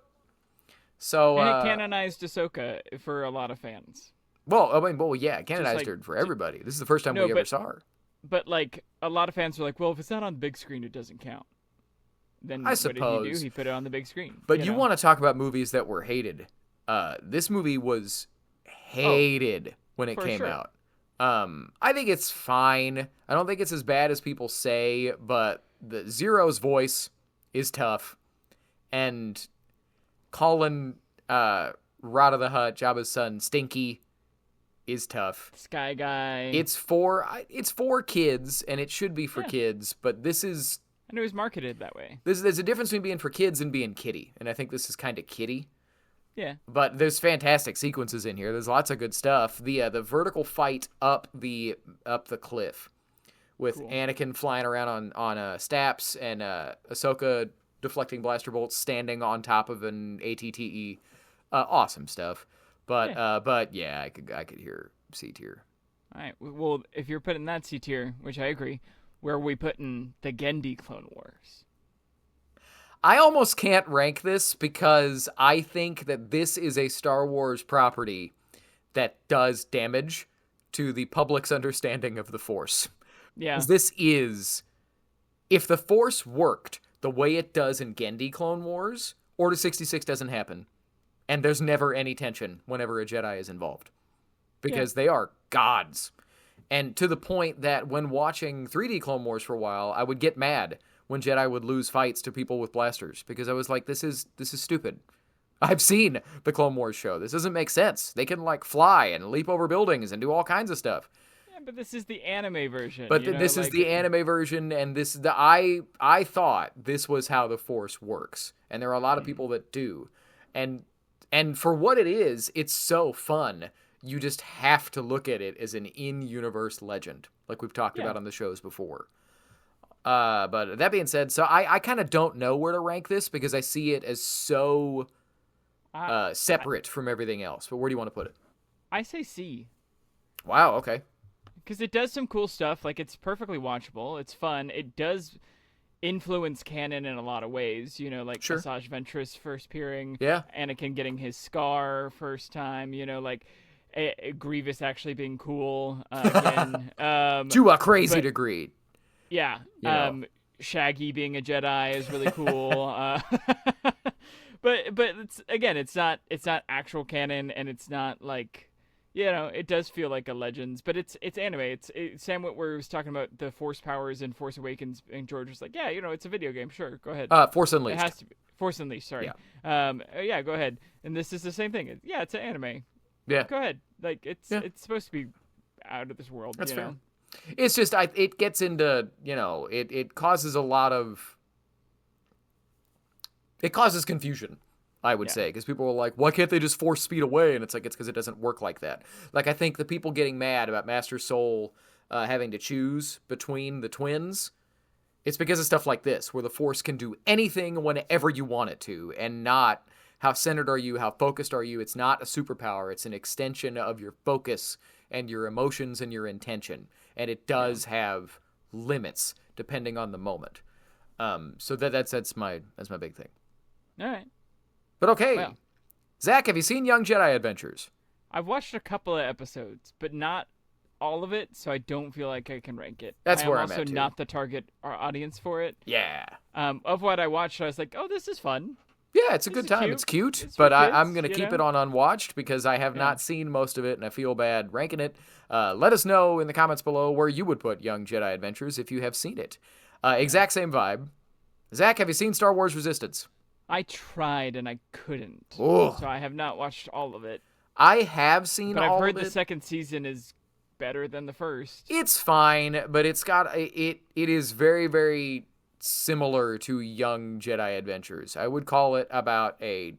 Speaker 2: So,
Speaker 1: and it canonized Ahsoka for a lot of fans.
Speaker 2: It canonized her for everybody. This is the first time we ever saw her.
Speaker 1: But, like, a lot of fans were like, well, if it's not on the big screen, it doesn't count. Then
Speaker 2: I suppose.
Speaker 1: What did he do? He put it on the big screen.
Speaker 2: But you want to talk about movies that were hated. This movie was hated when it came out. I think it's fine. I don't think it's as bad as people say, but the Zero's voice is tough. And calling Rada the Hutt, Jabba's son, Stinky is tough.
Speaker 1: Sky Guy.
Speaker 2: It's for kids, and it should be for kids, but this is...
Speaker 1: And it was marketed that way.
Speaker 2: There's a difference between being for kids and being kiddie, and I think this is kind of kiddie.
Speaker 1: Yeah.
Speaker 2: But there's fantastic sequences in here. There's lots of good stuff. The vertical fight up the cliff with Anakin flying around on steps and Ahsoka deflecting blaster bolts standing on top of an ATTE. Awesome stuff. But I could hear C tier.
Speaker 1: All right. Well, if you're putting that C tier, which I agree, where are we putting the Gendy Clone Wars?
Speaker 2: I almost can't rank this because I think that this is a Star Wars property that does damage to the public's understanding of the Force.
Speaker 1: Yeah.
Speaker 2: This is, if the Force worked the way it does in Gendy Clone Wars, Order 66 doesn't happen. And there's never any tension whenever a Jedi is involved. Because they are gods. And to the point that when watching 3D Clone Wars for a while, I would get mad when Jedi would lose fights to people with blasters, because I was like, this is stupid. I've seen the Clone Wars show. This doesn't make sense. They can like fly and leap over buildings and do all kinds of stuff.
Speaker 1: Yeah, but this is the anime version.
Speaker 2: But this is the anime version, and this is I thought this was how the Force works, and there are a lot of people that do, and for what it is, it's so fun. You just have to look at it as an in-universe legend, like we've talked about on the shows before. But that being said, so I kind of don't know where to rank this because I see it as so separate from everything else. But where do you want to put it?
Speaker 1: I say C.
Speaker 2: Wow, okay.
Speaker 1: Because it does some cool stuff. Like, it's perfectly watchable. It's fun. It does influence canon in a lot of ways. You know, like Asajj Ventress first appearing.
Speaker 2: Yeah.
Speaker 1: Anakin getting his scar first time. You know, like... Grievous actually being cool again.
Speaker 2: To a crazy degree.
Speaker 1: Yeah. Shaggy being a Jedi is really cool. But it's not actual canon, and it's not like, you know, it does feel like a Legends, but it's anime. Sam Witwer was talking about the Force powers in Force Awakens, and George was like, yeah, you know, it's a video game. Sure, go ahead.
Speaker 2: Force Unleashed.
Speaker 1: It has to be Force Unleashed. Sorry. Yeah. Go ahead. And this is the same thing. It's an anime.
Speaker 2: Yeah.
Speaker 1: Go ahead. Like, it's supposed to be out of this world.
Speaker 2: That's fair.
Speaker 1: Know?
Speaker 2: It's just, it gets into, you know, it causes a lot of... It causes confusion, I would say, because people are like, why can't they just force speed away? And it's like, it's because it doesn't work like that. Like, I think the people getting mad about Master Soul having to choose between the twins It's because of stuff like this, where the Force can do anything whenever you want it to, and not how centered are you, how focused are you. It's not a superpower. It's an extension of your focus and your emotions and your intention. And it does have limits depending on the moment. So that's my big thing.
Speaker 1: All right.
Speaker 2: But okay. Well, Zach, have you seen Young Jedi Adventures?
Speaker 1: I've watched a couple of episodes, but not all of it, so I don't feel like I can rank it.
Speaker 2: That's where I'm
Speaker 1: also
Speaker 2: at, too.
Speaker 1: Not the target audience for it.
Speaker 2: Yeah.
Speaker 1: Of what I watched, I was like, oh, this is fun.
Speaker 2: Yeah, it's a good time. It's cute, but I'm going to keep it on unwatched because I have not seen most of it, and I feel bad ranking it. Let us know in the comments below where you would put Young Jedi Adventures if you have seen it. Exact same vibe. Zach, have you seen Star Wars Resistance?
Speaker 1: I tried, and I couldn't.
Speaker 2: Ooh.
Speaker 1: So I have not watched all of it.
Speaker 2: I have seen all of it.
Speaker 1: But I've heard the second season is better than the first.
Speaker 2: It's fine, but it is very, very similar to Young Jedi Adventures. I would call it about a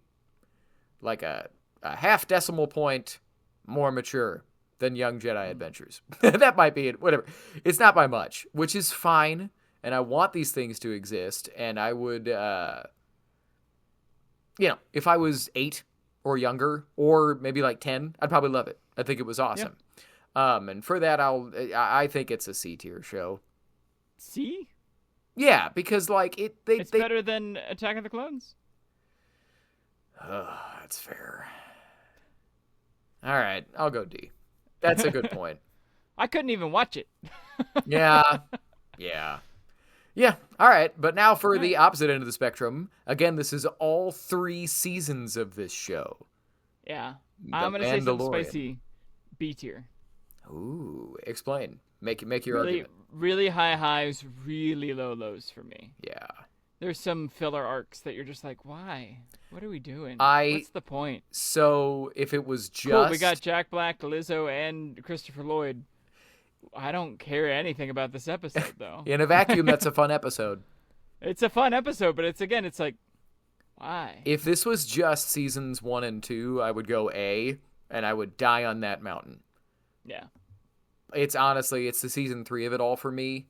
Speaker 2: half decimal point more mature than Young Jedi Adventures. That might be it. Whatever. It's not by much, which is fine. And I want these things to exist. And I would, if I was 8 or younger, or maybe like 10, I'd probably love it. I think it was awesome. Yeah. And for that, I think it's a C tier show.
Speaker 1: C?
Speaker 2: Yeah, because it's
Speaker 1: better than Attack of the Clones.
Speaker 2: That's fair. All right, I'll go D. That's a good point.
Speaker 1: I couldn't even watch it.
Speaker 2: Yeah. All right, but now for the opposite end of the spectrum. Again, this is all 3 seasons of this show.
Speaker 1: Yeah, I'm gonna say something spicy. B tier.
Speaker 2: Ooh, explain. Make your argument.
Speaker 1: Really high highs, really low lows for me.
Speaker 2: Yeah.
Speaker 1: There's some filler arcs that you're just like, why? What are we doing? What's the point?
Speaker 2: So if it was just...
Speaker 1: Cool, we got Jack Black, Lizzo, and Christopher Lloyd. I don't care anything about this episode, though.
Speaker 2: In a vacuum, that's a fun episode.
Speaker 1: It's a fun episode, but it's like, why?
Speaker 2: If this was just seasons 1 and 2, I would go A, and I would die on that mountain.
Speaker 1: Yeah.
Speaker 2: It's honestly, it's the season 3 of it all for me.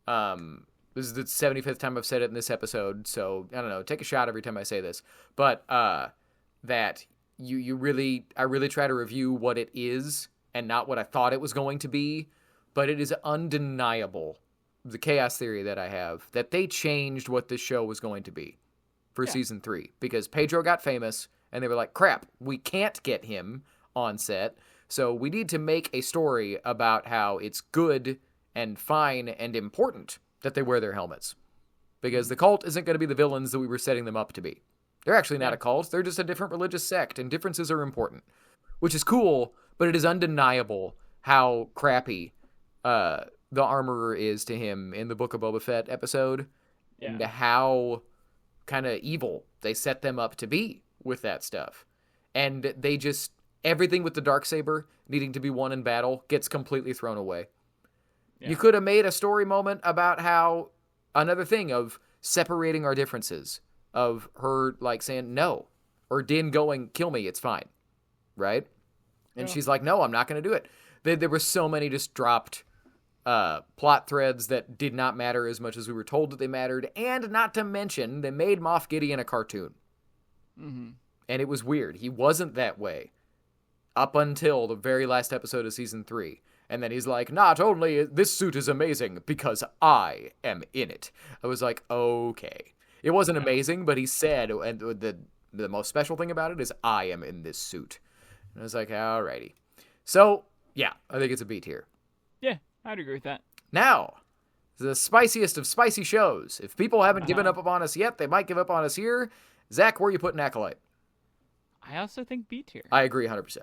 Speaker 2: This is the 75th time I've said it in this episode, so I don't know, take a shot every time I say this. But that I really try to review what it is and not what I thought it was going to be, but it is undeniable, the chaos theory that I have, that they changed what this show was going to be for season 3, because Pedro got famous and they were like, crap, we can't get him on set. So we need to make a story about how it's good and fine and important that they wear their helmets. Because the cult isn't going to be the villains that we were setting them up to be. They're actually not a cult. They're just a different religious sect, and differences are important. Which is cool, but it is undeniable how crappy the armorer is to him in the Book of Boba Fett episode. Yeah. And how kind of evil they set them up to be with that stuff. And they just... Everything with the Darksaber needing to be won in battle gets completely thrown away. Yeah. You could have made a story moment about how another thing of separating our differences, of her saying no, or Din going, kill me, it's fine, right? And she's like, no, I'm not going to do it. There were so many just dropped plot threads that did not matter as much as we were told that they mattered, and not to mention, they made Moff Gideon a cartoon. Mm-hmm. And it was weird. He wasn't that way up until the very last episode of season 3. And then he's like, not only this suit is amazing because I am in it. I was like, okay. It wasn't amazing, but he said, and the most special thing about it is I am in this suit. And I was like, alrighty. So, yeah, I think it's a B tier.
Speaker 1: Yeah, I'd agree with that.
Speaker 2: Now, the spiciest of spicy shows. If people haven't given up on us yet, they might give up on us here. Zach, where are you putting Acolyte?
Speaker 1: I also think B tier.
Speaker 2: I agree 100%.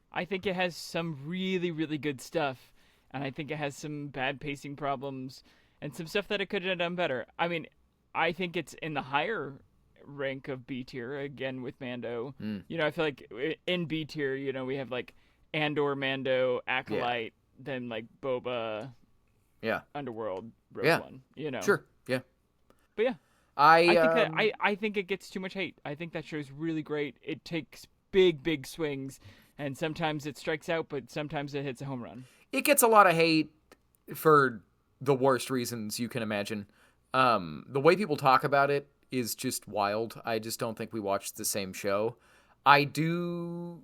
Speaker 1: I think it has some really, really good stuff, and I think it has some bad pacing problems and some stuff that it could have done better. I mean, I think it's in the higher rank of B tier, again, with Mando. You know, I feel like in B tier, you know, we have, Andor, Mando, Acolyte, then, Boba, Underworld, Rogue One, you know.
Speaker 2: Sure, yeah.
Speaker 1: But, yeah. I think it gets too much hate. I think that show's really great. It takes big swings, and sometimes it strikes out, but sometimes it hits a home run.
Speaker 2: It gets a lot of hate for the worst reasons you can imagine. The way people talk about it is just wild. I just don't think we watched the same show. I do,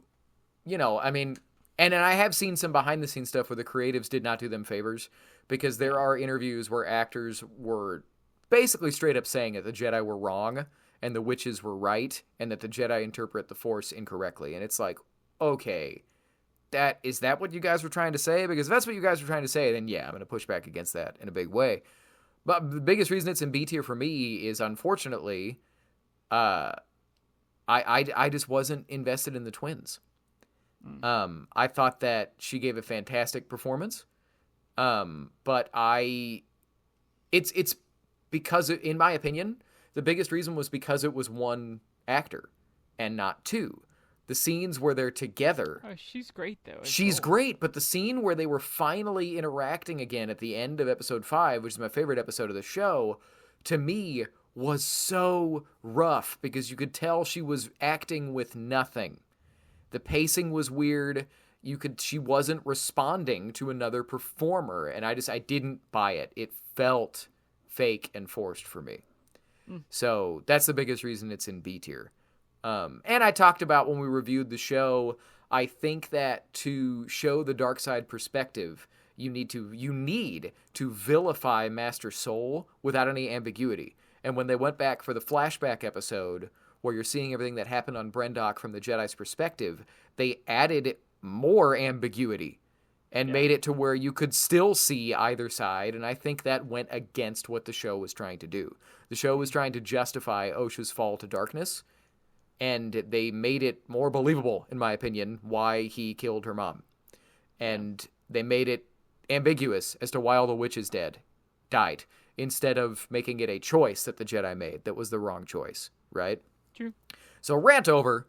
Speaker 2: I mean, and I have seen some behind the scenes stuff where the creatives did not do them favors, because there are interviews where actors were basically straight up saying that the Jedi were wrong and the witches were right, and that the Jedi interpret the Force incorrectly. And it's like, okay, is that what you guys were trying to say? Because if that's what you guys were trying to say, then yeah, I'm going to push back against that in a big way. But the biggest reason it's in B tier for me is, unfortunately, I just wasn't invested in the twins. I thought that she gave a fantastic performance. But it's because, in my opinion, the biggest reason was because it was one actor and not two. The scenes where they're together.
Speaker 1: Oh, she's great, though.
Speaker 2: She's great, but the scene where they were finally interacting again at the end of episode 5, which is my favorite episode of the show, to me was so rough, because you could tell she was acting with nothing. The pacing was weird. She wasn't responding to another performer, and I didn't buy it. It felt fake and forced for me. So that's the biggest reason it's in B tier. And I talked about when we reviewed the show, I think that to show the dark side perspective, you need to vilify Master Soul without any ambiguity. And when they went back for the flashback episode, where you're seeing everything that happened on Brendok from the Jedi's perspective, they added more ambiguity and made it to where you could still see either side, and I think that went against what the show was trying to do. The show was trying to justify Osha's fall to darkness, and they made it more believable, in my opinion, why he killed her mom. And they made it ambiguous as to why all the witches died, instead of making it a choice that the Jedi made that was the wrong choice, right?
Speaker 1: True.
Speaker 2: So rant over,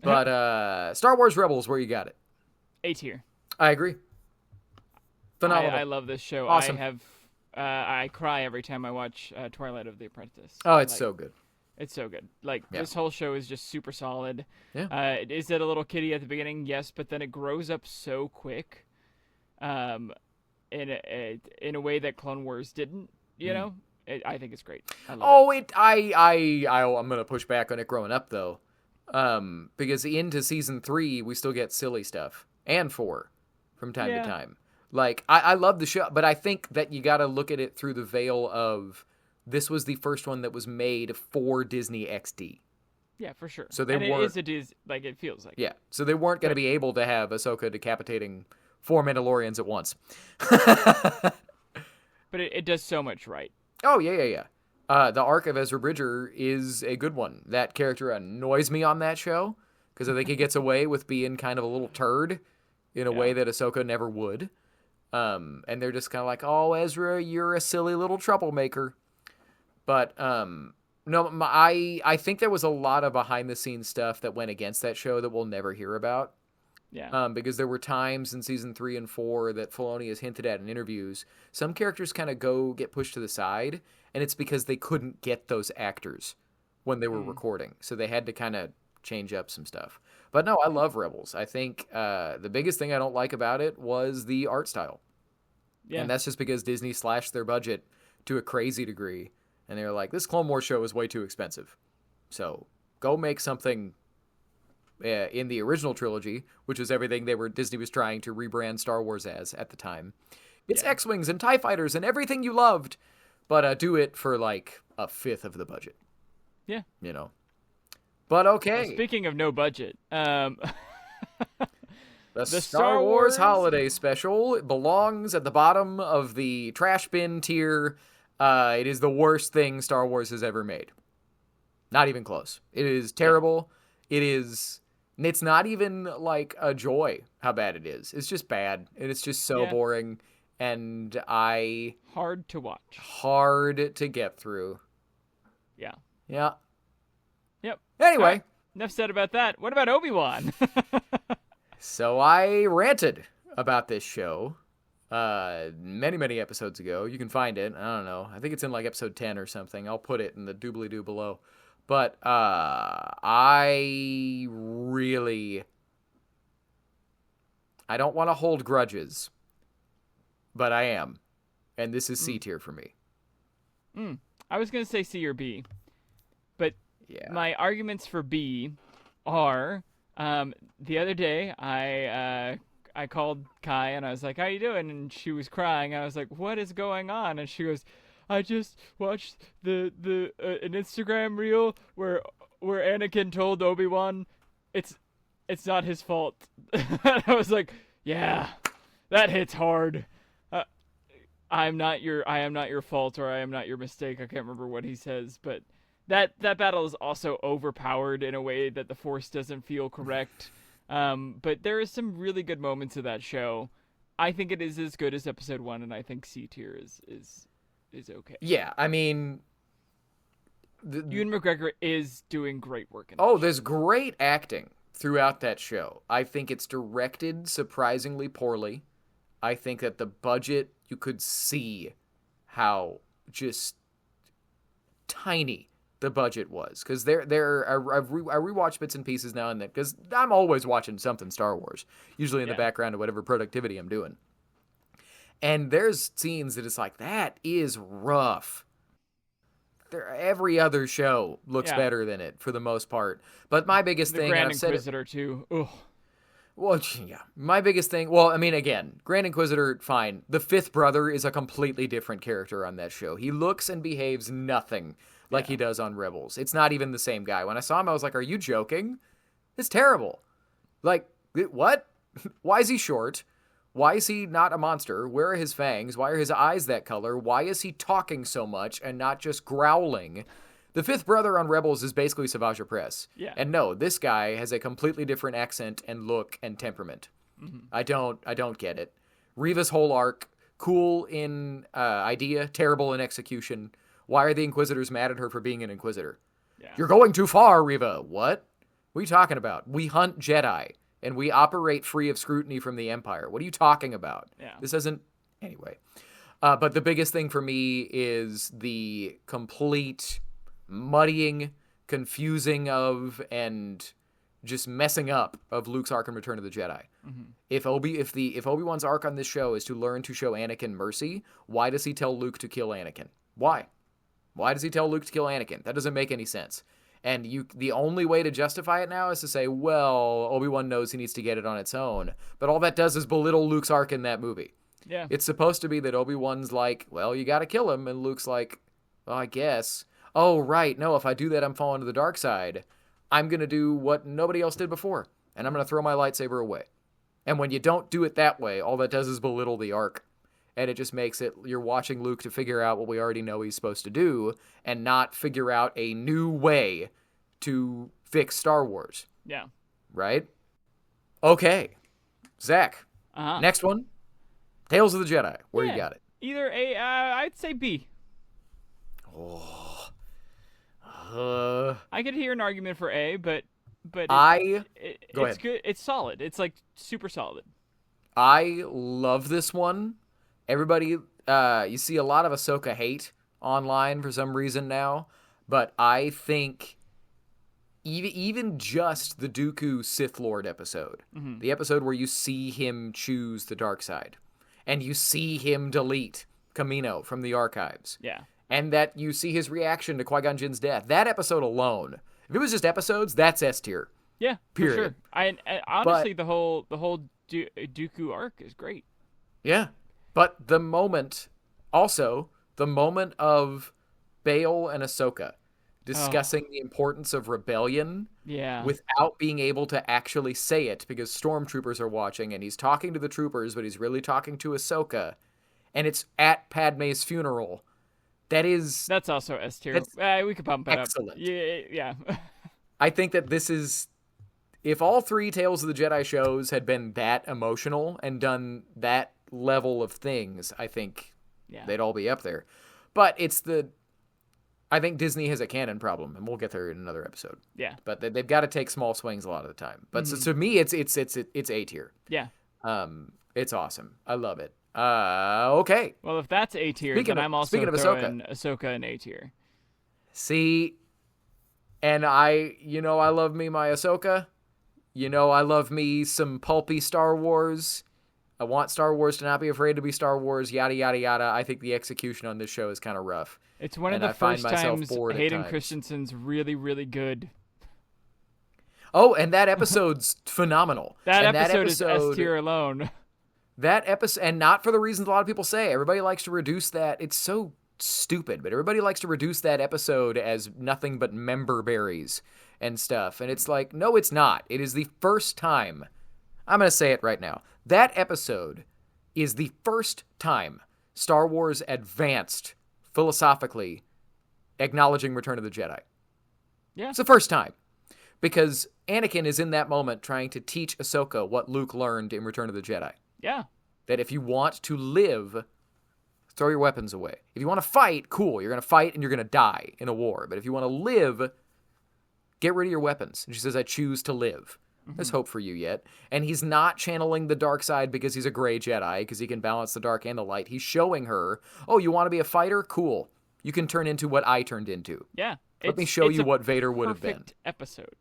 Speaker 2: but Star Wars Rebels, where you got it?
Speaker 1: A tier.
Speaker 2: I agree. Phenomenal.
Speaker 1: I love this show.
Speaker 2: Awesome.
Speaker 1: I cry every time I watch Twilight of the Apprentice.
Speaker 2: Oh, it's so good.
Speaker 1: It's so good. This whole show is just super solid.
Speaker 2: Yeah.
Speaker 1: Is it a little kiddie at the beginning? Yes, but then it grows up so quick, in a way that Clone Wars didn't. You know, I think it's great. I love it.
Speaker 2: I'm gonna push back on it growing up though, because into season 3 we still get silly stuff, and 4 from time to time. I love the show, but I think that you got to look at it through the veil of, this was the first one that was made for Disney XD.
Speaker 1: Yeah, for sure.
Speaker 2: So they weren't.
Speaker 1: It feels like.
Speaker 2: Yeah. So they weren't going to be able to have Ahsoka decapitating 4 Mandalorians at once.
Speaker 1: But it does so much right.
Speaker 2: Oh yeah. The arc of Ezra Bridger is a good one. That character annoys me on that show, because I think he gets away with being kind of a little turd in a way that Ahsoka never would. And they're just kind of like, oh, Ezra, you're a silly little troublemaker. But no, I think there was a lot of behind-the-scenes stuff that went against that show that we'll never hear about.
Speaker 1: Yeah.
Speaker 2: Because there were times in season 3 and 4 that Filoni has hinted at in interviews, some characters kind of get pushed to the side, and it's because they couldn't get those actors when they were recording. So they had to kind of change up some stuff. But no, I love Rebels. I think the biggest thing I don't like about it was the art style. Yeah. And that's just because Disney slashed their budget to a crazy degree. And they were like, this Clone Wars show is way too expensive. So go make something in the original trilogy, which is everything Disney was trying to rebrand Star Wars as at the time. It's X-Wings and TIE Fighters and everything you loved. But do it for like a fifth of the budget.
Speaker 1: Yeah.
Speaker 2: But okay.
Speaker 1: Well, speaking of no budget,
Speaker 2: the Star Wars Holiday Special belongs at the bottom of the trash bin tier. It is the worst thing Star Wars has ever made. Not even close. It is terrible. It's not even like a joy how bad it is. It's just bad. And it's just so boring. And
Speaker 1: hard to watch.
Speaker 2: Hard to get through.
Speaker 1: Yeah.
Speaker 2: Yeah.
Speaker 1: Yep.
Speaker 2: Anyway.
Speaker 1: Right. Enough said about that. What about Obi-Wan?
Speaker 2: So I ranted about this show many, many episodes ago. You can find it. I don't know. I think it's in like episode 10 or something. I'll put it in the doobly-doo below. But I don't want to hold grudges, but I am. and this is C tier for me.
Speaker 1: I was gonna say C or B, but
Speaker 2: yeah,
Speaker 1: my arguments for B are the other day I called Kai and I was like, "How you doing?" And she was crying. I was like, "What is going on?" And she goes, "I just watched the an Instagram reel where Anakin told Obi-Wan it's not his fault." And I was like, "Yeah, that hits hard. I am not your fault, or I am not your mistake." I can't remember what he says, but that battle is also overpowered in a way that the Force doesn't feel correct. But there are some really good moments of that show. I think it is as good as episode 1, and I think C tier is okay.
Speaker 2: Yeah, I mean,
Speaker 1: Ewan McGregor is doing great work in
Speaker 2: there's great acting throughout that show. I think it's directed surprisingly poorly. I think that the budget, you could see how just tiny the budget was, because I rewatch bits and pieces now and then, because I'm always watching something Star Wars, usually in the background of whatever productivity I'm doing. And there's scenes that it's like, that is rough. Every other show looks better than it for the most part. But my biggest thing,
Speaker 1: Grand Inquisitor too. Ugh.
Speaker 2: Well, yeah, my biggest thing. Well, I mean, again, Grand Inquisitor, fine. The fifth brother is a completely different character on that show. He looks and behaves nothing like he does on Rebels. It's not even the same guy. When I saw him, I was like, "Are you joking? It's terrible." Like, what? Why is he short? Why is he not a monster? Where are his fangs? Why are his eyes that color? Why is he talking so much and not just growling? The fifth brother on Rebels is basically Savage Opress.
Speaker 1: Yeah.
Speaker 2: And no, this guy has a completely different accent and look and temperament. Mm-hmm. I don't get it. Reva's whole arc, cool in idea, terrible in execution. Why are the Inquisitors mad at her for being an Inquisitor? Yeah. You're going too far, Reva. What are you talking about? We hunt Jedi, and we operate free of scrutiny from the Empire. What are you talking about?
Speaker 1: Yeah.
Speaker 2: This isn't... Anyway. But the biggest thing for me is the complete muddying, confusing of, and just messing up of Luke's arc in Return of the Jedi. Mm-hmm. If Obi-Wan's arc on this show is to learn to show Anakin mercy, why does he tell Luke to kill Anakin? Why? Why does he tell Luke to kill Anakin? That doesn't make any sense. And the only way to justify it now is to say, well, Obi-Wan knows he needs to get it on its own. But all that does is belittle Luke's arc in that movie.
Speaker 1: Yeah.
Speaker 2: It's supposed to be that Obi-Wan's like, well, you gotta kill him. And Luke's like, well, I guess. Oh, right. No, if I do that, I'm falling to the dark side. I'm going to do what nobody else did before. And I'm going to throw my lightsaber away. And when you don't do it that way, all that does is belittle the arc. And it just makes it, you're watching Luke to figure out what we already know he's supposed to do, and not figure out a new way to fix Star Wars.
Speaker 1: Yeah.
Speaker 2: Right? Okay. Zach.
Speaker 1: Uh-huh.
Speaker 2: Next one. Tales of the Jedi. Where you got it?
Speaker 1: Either A, I'd say B.
Speaker 2: Oh.
Speaker 1: I could hear an argument for A, but
Speaker 2: it's
Speaker 1: good. It's solid. It's like super solid.
Speaker 2: I love this one. Everybody, you see a lot of Ahsoka hate online for some reason now, but I think even just the Dooku Sith Lord episode, the episode where you see him choose the dark side, and you see him delete Kamino from the archives.
Speaker 1: Yeah.
Speaker 2: And that you see his reaction to Qui-Gon Jinn's death. That episode alone, if it was just episodes, that's S tier.
Speaker 1: Yeah,
Speaker 2: period.
Speaker 1: For sure. I honestly, the whole Dooku arc is great.
Speaker 2: Yeah, but the moment of Bail and Ahsoka discussing the importance of rebellion, without being able to actually say it because stormtroopers are watching, and he's talking to the troopers, but he's really talking to Ahsoka, and it's at Padme's funeral. That's
Speaker 1: also S tier. We could bump it
Speaker 2: excellent.
Speaker 1: Up. Yeah.
Speaker 2: I think that this is, if all three Tales of the Jedi shows had been that emotional and done that level of things, I think they'd all be up there. But I think Disney has a canon problem, and we'll get there in another episode.
Speaker 1: Yeah.
Speaker 2: But they've got to take small swings a lot of the time. But so to me, it's A tier.
Speaker 1: Yeah.
Speaker 2: It's awesome. I love it. Okay.
Speaker 1: Well, if that's A tier, then I'm also throwing Ahsoka in A tier.
Speaker 2: See, and I love me my Ahsoka. I love me some pulpy Star Wars. I want Star Wars to not be afraid to be Star Wars, yada, yada, yada. I think the execution on this show is kind of rough.
Speaker 1: It's one of the first times Hayden Christensen's really, really good.
Speaker 2: Oh, and that episode's phenomenal.
Speaker 1: That episode is S tier alone.
Speaker 2: That episode, and not for the reasons a lot of people say. Everybody likes to reduce that. It's so stupid, but everybody likes to reduce that episode as nothing but member berries and stuff. And it's like, no, it's not. It is the first time. I'm going to say it right now. That episode is the first time Star Wars advanced philosophically acknowledging Return of the Jedi.
Speaker 1: Yeah.
Speaker 2: It's the first time. Because Anakin is in that moment trying to teach Ahsoka what Luke learned in Return of the Jedi.
Speaker 1: Yeah.
Speaker 2: That if you want to live, throw your weapons away. If you want to fight, cool. You're going to fight and you're going to die in a war. But if you want to live, get rid of your weapons. And she says, I choose to live. Mm-hmm. There's hope for you yet. And he's not channeling the dark side because he's a gray Jedi, because he can balance the dark and the light. He's showing her, oh, you want to be a fighter? Cool. You can turn into what I turned into.
Speaker 1: Yeah.
Speaker 2: Let me show you what Vader would have been.
Speaker 1: Perfect episode.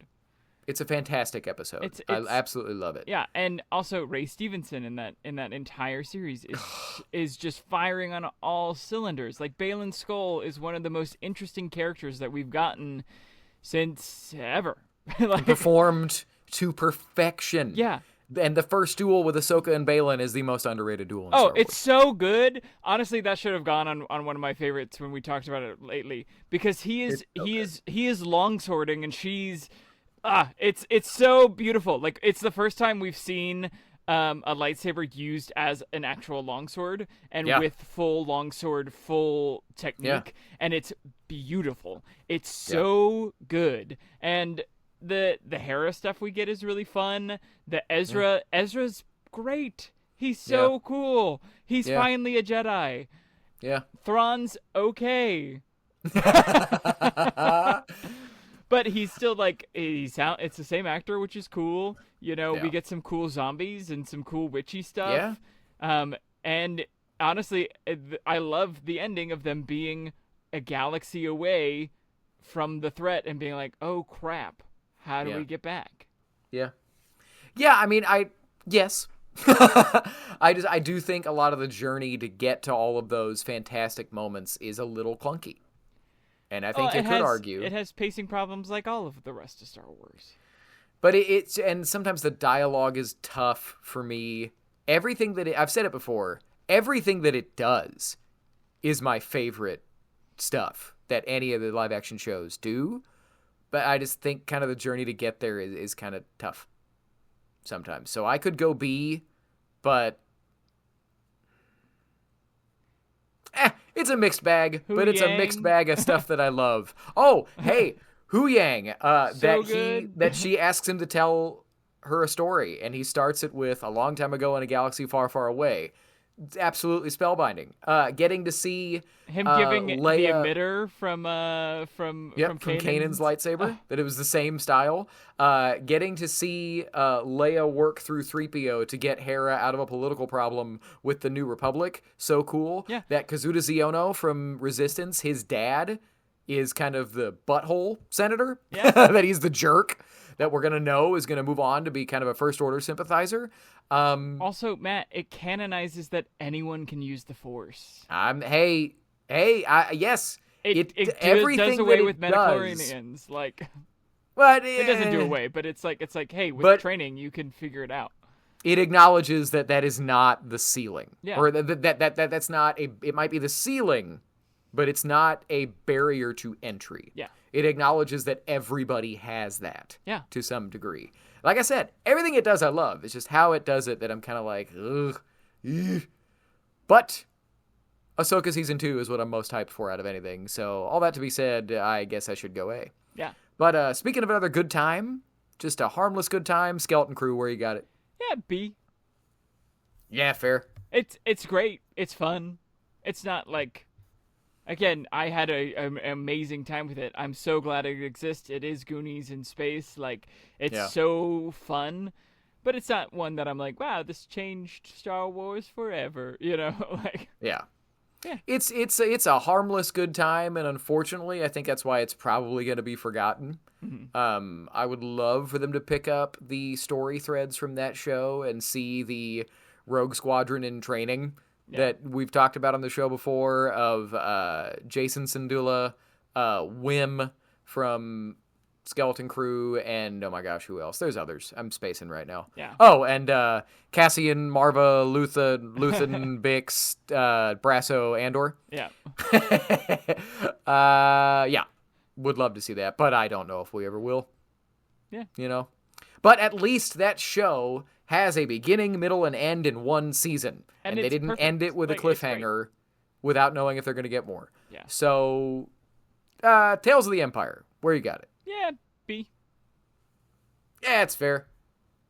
Speaker 2: It's a fantastic episode. I absolutely love it.
Speaker 1: Yeah, and also Ray Stevenson in that entire series is just firing on all cylinders. Like Baylan Skoll is one of the most interesting characters that we've gotten since ever.
Speaker 2: Like, performed to perfection.
Speaker 1: Yeah.
Speaker 2: And the first duel with Ahsoka and Baylan is the most underrated duel in Star Wars.
Speaker 1: It's so good. Honestly, that should have gone on one of my favorites when we talked about it lately, because he is longswording and she's it's so beautiful. Like, it's the first time we've seen a lightsaber used as an actual longsword and with full longsword, full technique, and it's beautiful. It's so good. And the Hera stuff we get is really fun. The Ezra's great. He's so cool. He's finally a Jedi.
Speaker 2: Yeah.
Speaker 1: Thrawn's okay. But he's still like, it's the same actor, which is cool. You know, we get some cool zombies and some cool witchy stuff. Yeah. And honestly, I love the ending of them being a galaxy away from the threat and being like, oh crap, how do we get back? Yeah.
Speaker 2: Yeah, I mean, yes. I do think a lot of the journey to get to all of those fantastic moments is a little clunky. And I think you could argue
Speaker 1: it has pacing problems like all of the rest of Star Wars.
Speaker 2: But and sometimes the dialogue is tough for me. Everything that I've said it before, everything that it does is my favorite stuff that any of the live action shows do. But I just think kind of the journey to get there is kind of tough sometimes. So I could go B, but it's a mixed bag, but it's a mixed bag of stuff that I love. Oh, hey, Huyang, that she asks him to tell her a story, and he starts it with a long time ago in a galaxy far, far away. It's absolutely spellbinding. Getting to see
Speaker 1: him giving
Speaker 2: Leia,
Speaker 1: the emitter from
Speaker 2: Kanan's lightsaber, that it was the same style. Getting to see Leia work through 3PO to get Hera out of a political problem with the New Republic. So cool.
Speaker 1: Yeah.
Speaker 2: That Kazuda Xiono from Resistance, his dad is kind of the butthole senator.
Speaker 1: Yeah.
Speaker 2: That he's the jerk that we're going to know is going to move on to be kind of a first order sympathizer.
Speaker 1: Also, Matt, it canonizes that anyone can use the Force.
Speaker 2: Yes.
Speaker 1: It
Speaker 2: everything
Speaker 1: does away with
Speaker 2: midichlorians.
Speaker 1: Like,
Speaker 2: but
Speaker 1: it doesn't do away, but it's like, hey, with training, you can figure it out.
Speaker 2: It acknowledges that is not the ceiling.
Speaker 1: Yeah.
Speaker 2: Or that's not it might be the ceiling, but it's not a barrier to entry.
Speaker 1: Yeah.
Speaker 2: It acknowledges that everybody has that.
Speaker 1: Yeah.
Speaker 2: To some degree. Like I said, everything it does I love. It's just how it does it that I'm kind of like, ugh. But Ahsoka Season 2 is what I'm most hyped for out of anything. So all that to be said, I guess I should go A.
Speaker 1: Yeah.
Speaker 2: But speaking of another good time, just a harmless good time, Skeleton Crew, where you got it?
Speaker 1: Yeah, B.
Speaker 2: Yeah, fair.
Speaker 1: It's great. It's fun. It's not like... Again, I had an amazing time with it. I'm so glad it exists. It is Goonies in space. Like, it's so fun. But it's not one that I'm like, wow, this changed Star Wars forever. You know? Like,
Speaker 2: yeah. It's a harmless good time, and unfortunately, I think that's why it's probably going to be forgotten.
Speaker 1: Mm-hmm.
Speaker 2: I would love for them to pick up the story threads from that show and see the Rogue Squadron in training that we've talked about on the show before, of Jason Syndulla, Wim from Skeleton Crew, and oh my gosh, who else? There's others. I'm spacing right now.
Speaker 1: Yeah.
Speaker 2: Oh, and Cassian, Marva, Luthen, Bix, Brasso, Andor.
Speaker 1: Yeah.
Speaker 2: Yeah. Would love to see that, but I don't know if we ever will.
Speaker 1: Yeah.
Speaker 2: You know? But at least that show has a beginning, middle, and end in one season. And they didn't end it with a cliffhanger without knowing if they're going to get more.
Speaker 1: Yeah.
Speaker 2: So, Tales of the Empire. Where you got it?
Speaker 1: Yeah, B.
Speaker 2: Yeah, it's fair.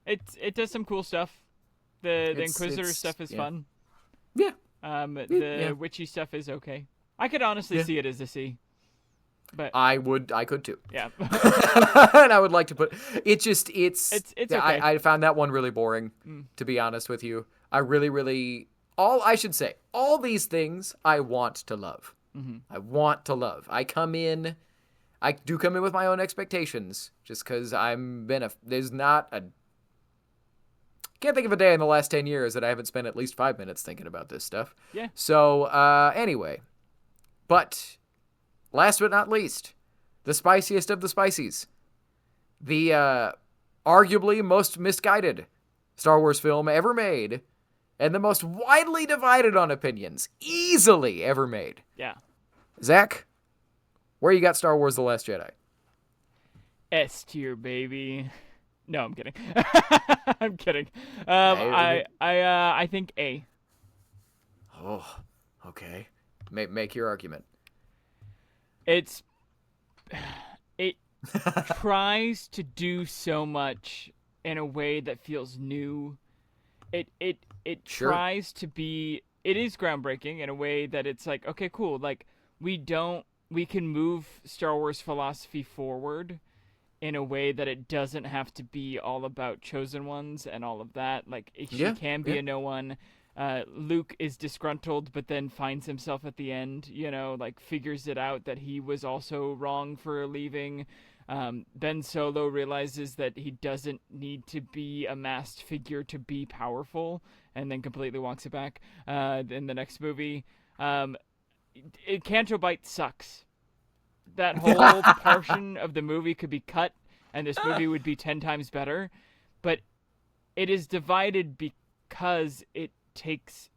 Speaker 1: It does some cool stuff. The Inquisitor stuff is fun.
Speaker 2: Yeah.
Speaker 1: The witchy stuff is okay. I could honestly see it as a C. But
Speaker 2: I could too.
Speaker 1: Yeah.
Speaker 2: And I would like to put it's okay. I found that one really boring, to be honest with you. I really all these things I want to love. Mm-hmm. I want to love. I do come in with my own expectations, just because can't think of a day in the last 10 years that I haven't spent at least 5 minutes thinking about this stuff.
Speaker 1: Yeah.
Speaker 2: So, anyway. But, last but not least, the spiciest of the spicies. The, arguably most misguided Star Wars film ever made, and the most widely divided on opinions, easily ever made.
Speaker 1: Yeah.
Speaker 2: Zach, where you got Star Wars The Last Jedi?
Speaker 1: S tier, baby. No, I'm kidding. I'm kidding. I think A.
Speaker 2: Oh, okay. Make your argument.
Speaker 1: It tries to do so much in a way that feels new. It tries to be. It is groundbreaking in a way that it's like, okay, cool. Like we can move Star Wars philosophy forward in a way that it doesn't have to be all about chosen ones and all of that. Like, she can be a no one. Luke is disgruntled, but then finds himself at the end, like figures it out that he was also wrong for leaving. Ben Solo realizes that he doesn't need to be a masked figure to be powerful, and then completely walks it back in the next movie. Canto Bight sucks. That whole portion of the movie could be cut, and this movie would be 10 times better. But it is divided because it takes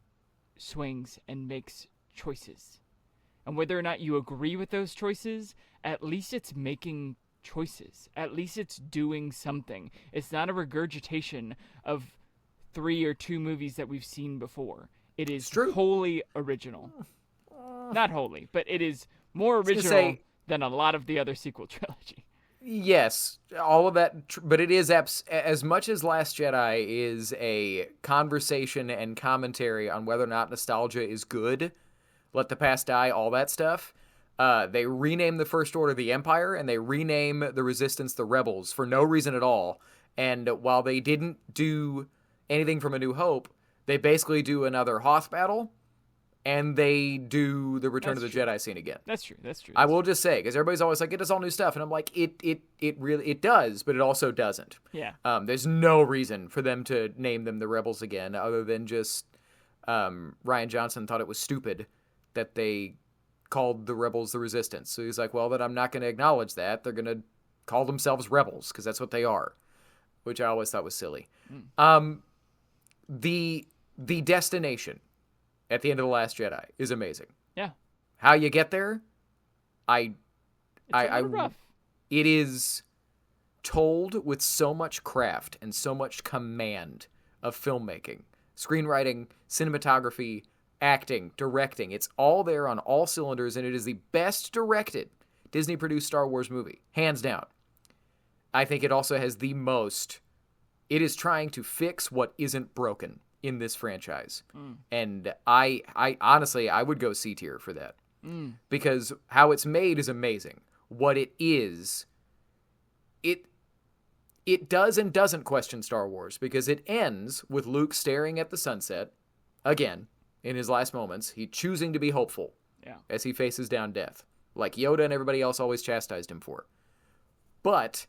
Speaker 1: swings and makes choices. And whether or not you agree with those choices, at least it's making choices. At least it's doing something. It's not a regurgitation of 3 or 2 movies that we've seen before. It is wholly original. Not wholly, but it is more original than a lot of the other sequel trilogy.
Speaker 2: Yes, all of that, but it is as much as Last Jedi is a conversation and commentary on whether or not nostalgia is good, let the past die, all that stuff. They rename the First Order the Empire, and they rename the Resistance the Rebels for no reason at all. And while they didn't do anything from A New Hope, they basically do another Hoth battle. And they do the Return of the Jedi scene again.
Speaker 1: That's true.
Speaker 2: I will just say, because everybody's always like, it does all new stuff. And I'm like, it really does, but it also doesn't.
Speaker 1: Yeah.
Speaker 2: There's no reason for them to name them the Rebels again, other than just Rian Johnson thought it was stupid that they called the Rebels the Resistance. So he's like, well, then I'm not going to acknowledge that. They're going to call themselves Rebels, because that's what they are, which I always thought was silly. The destination at the end of The Last Jedi is amazing.
Speaker 1: Yeah.
Speaker 2: How you get there,
Speaker 1: it's rough.
Speaker 2: It is told with so much craft and so much command of filmmaking, screenwriting, cinematography, acting, directing. It's all there on all cylinders, and it is the best directed Disney-produced Star Wars movie, hands down. I think it also has the most. It is trying to fix what isn't broken in this franchise. And I honestly, I would go C tier for that. Because how it's made is amazing. What it is, it does and doesn't question Star Wars, because it ends with Luke staring at the sunset, again, in his last moments, he choosing to be hopeful as he faces down death, like Yoda and everybody else always chastised him for. But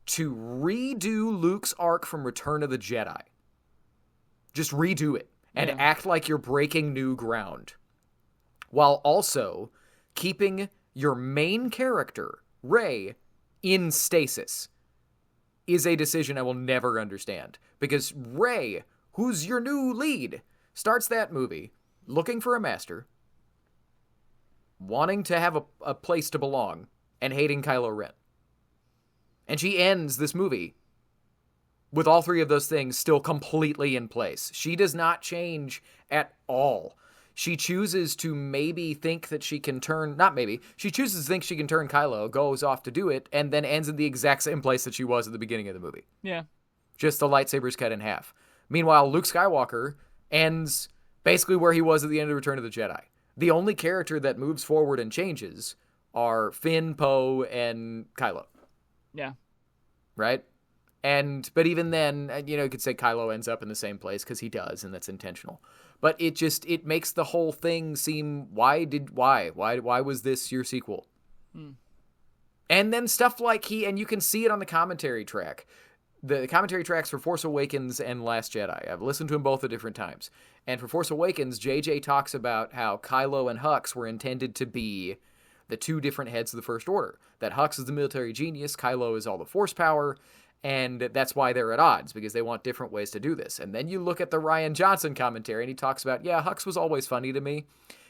Speaker 2: to redo Luke's arc from Return of the Jedi, Just redo it and act like you're breaking new ground, while also keeping your main character, Rey, in stasis, is a decision I will never understand. Because Rey, who's your new lead, starts that movie looking for a master, wanting to have a place to belong, and hating Kylo Ren. And she ends this movie with all three of those things still completely in place. She does not change at all. She chooses to maybe think that she can turn, not maybe, she chooses to think she can turn Kylo, goes off to do it, and then ends in the exact same place that she was at the beginning of the movie.
Speaker 1: Yeah.
Speaker 2: Just the lightsabers cut in half. Meanwhile, Luke Skywalker ends basically where he was at the end of Return of the Jedi. The only character that moves forward and changes are Finn, Poe, and Kylo.
Speaker 1: Yeah.
Speaker 2: Right? But even then, you could say Kylo ends up in the same place because he does, and that's intentional. But it makes the whole thing seem, why was this your sequel? And then stuff like and you can see it on the commentary track. The commentary tracks for Force Awakens and Last Jedi. I've listened to them both at different times. And for Force Awakens, JJ talks about how Kylo and Hux were intended to be the two different heads of the First Order. That Hux is the military genius, Kylo is all the force power, and that's why they're at odds, because they want different ways to do this. And then you look at the Rian Johnson commentary, and he talks about, Hux was always funny to me,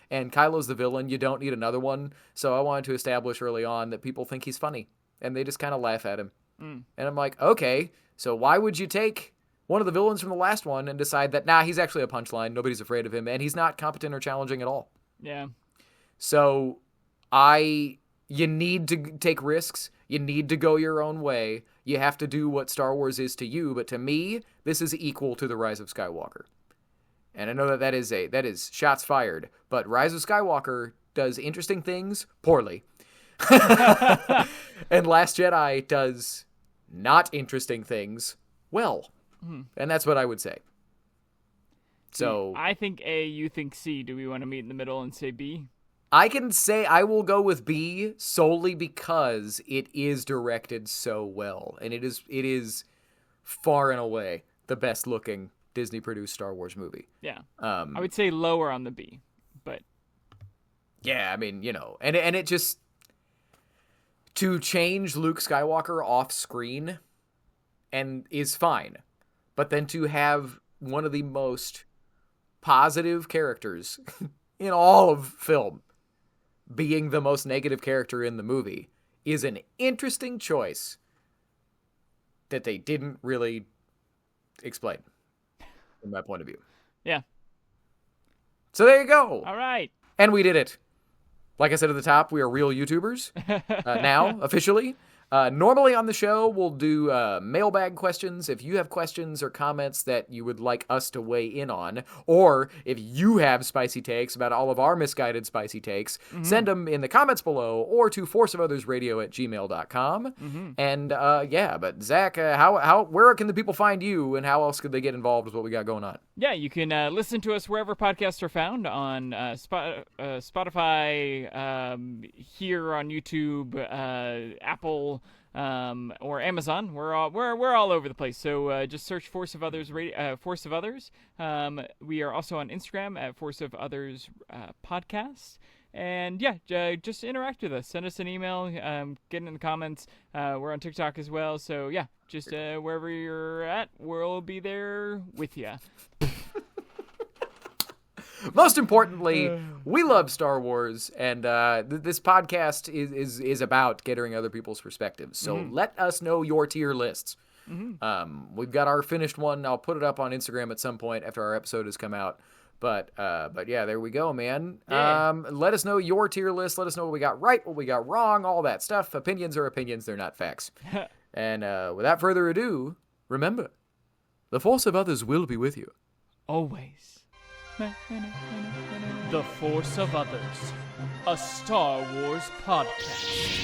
Speaker 2: and Kylo's the villain, you don't need another one, so I wanted to establish early on that people think he's funny, and they just kind of laugh at him. And I'm like, okay, so why would you take one of the villains from the last one and decide that, he's actually a punchline, nobody's afraid of him, and he's not competent or challenging at all?
Speaker 1: Yeah.
Speaker 2: So, you need to take risks, you need to go your own way, you have to do what Star Wars is to you, but to me, this is equal to The Rise of Skywalker. And I know that is shots fired, but Rise of Skywalker does interesting things poorly. And Last Jedi does not interesting things well. And that's what I would say. So
Speaker 1: I think A, you think C. Do we want to meet in the middle and say B?
Speaker 2: I can say I will go with B solely because it is directed so well. And it is far and away the best looking Disney produced Star Wars movie.
Speaker 1: Yeah. I would say lower on the B, but
Speaker 2: yeah, I mean, and it just, to change Luke Skywalker off screen and is fine. But then to have one of the most positive characters in all of film being the most negative character in the movie is an interesting choice that they didn't really explain from my point of view.
Speaker 1: Yeah.
Speaker 2: So there you go.
Speaker 1: All right.
Speaker 2: And we did it. Like I said at the top, we are real YouTubers now, officially. Normally on the show, we'll do mailbag questions. If you have questions or comments that you would like us to weigh in on, or if you have spicy takes about all of our misguided spicy takes, send them in the comments below or to forceofothersradio@gmail.com. And but Zach, where can the people find you, and how else could they get involved with what we got going on?
Speaker 1: Yeah, you can listen to us wherever podcasts are found, on Spotify, here on YouTube, Apple, or Amazon. We're all over the place. So just search Force of Others. Force of Others. We are also on Instagram at Force of Others Podcast. And just interact with us. Send us an email. Get in the comments. We're on TikTok as well. So just wherever you're at, we'll be there with you.
Speaker 2: Most importantly, we love Star Wars, and this podcast is about getting other people's perspectives. So let us know your tier lists. We've got our finished one. I'll put it up on Instagram at some point after our episode has come out. But yeah, there we go, man.
Speaker 1: Yeah.
Speaker 2: Let us know your tier list. Let us know what we got right, what we got wrong, all that stuff. Opinions are opinions. They're not facts. And without further ado, remember, the Force of Others will be with you.
Speaker 1: Always. The Force of Others, a Star Wars podcast.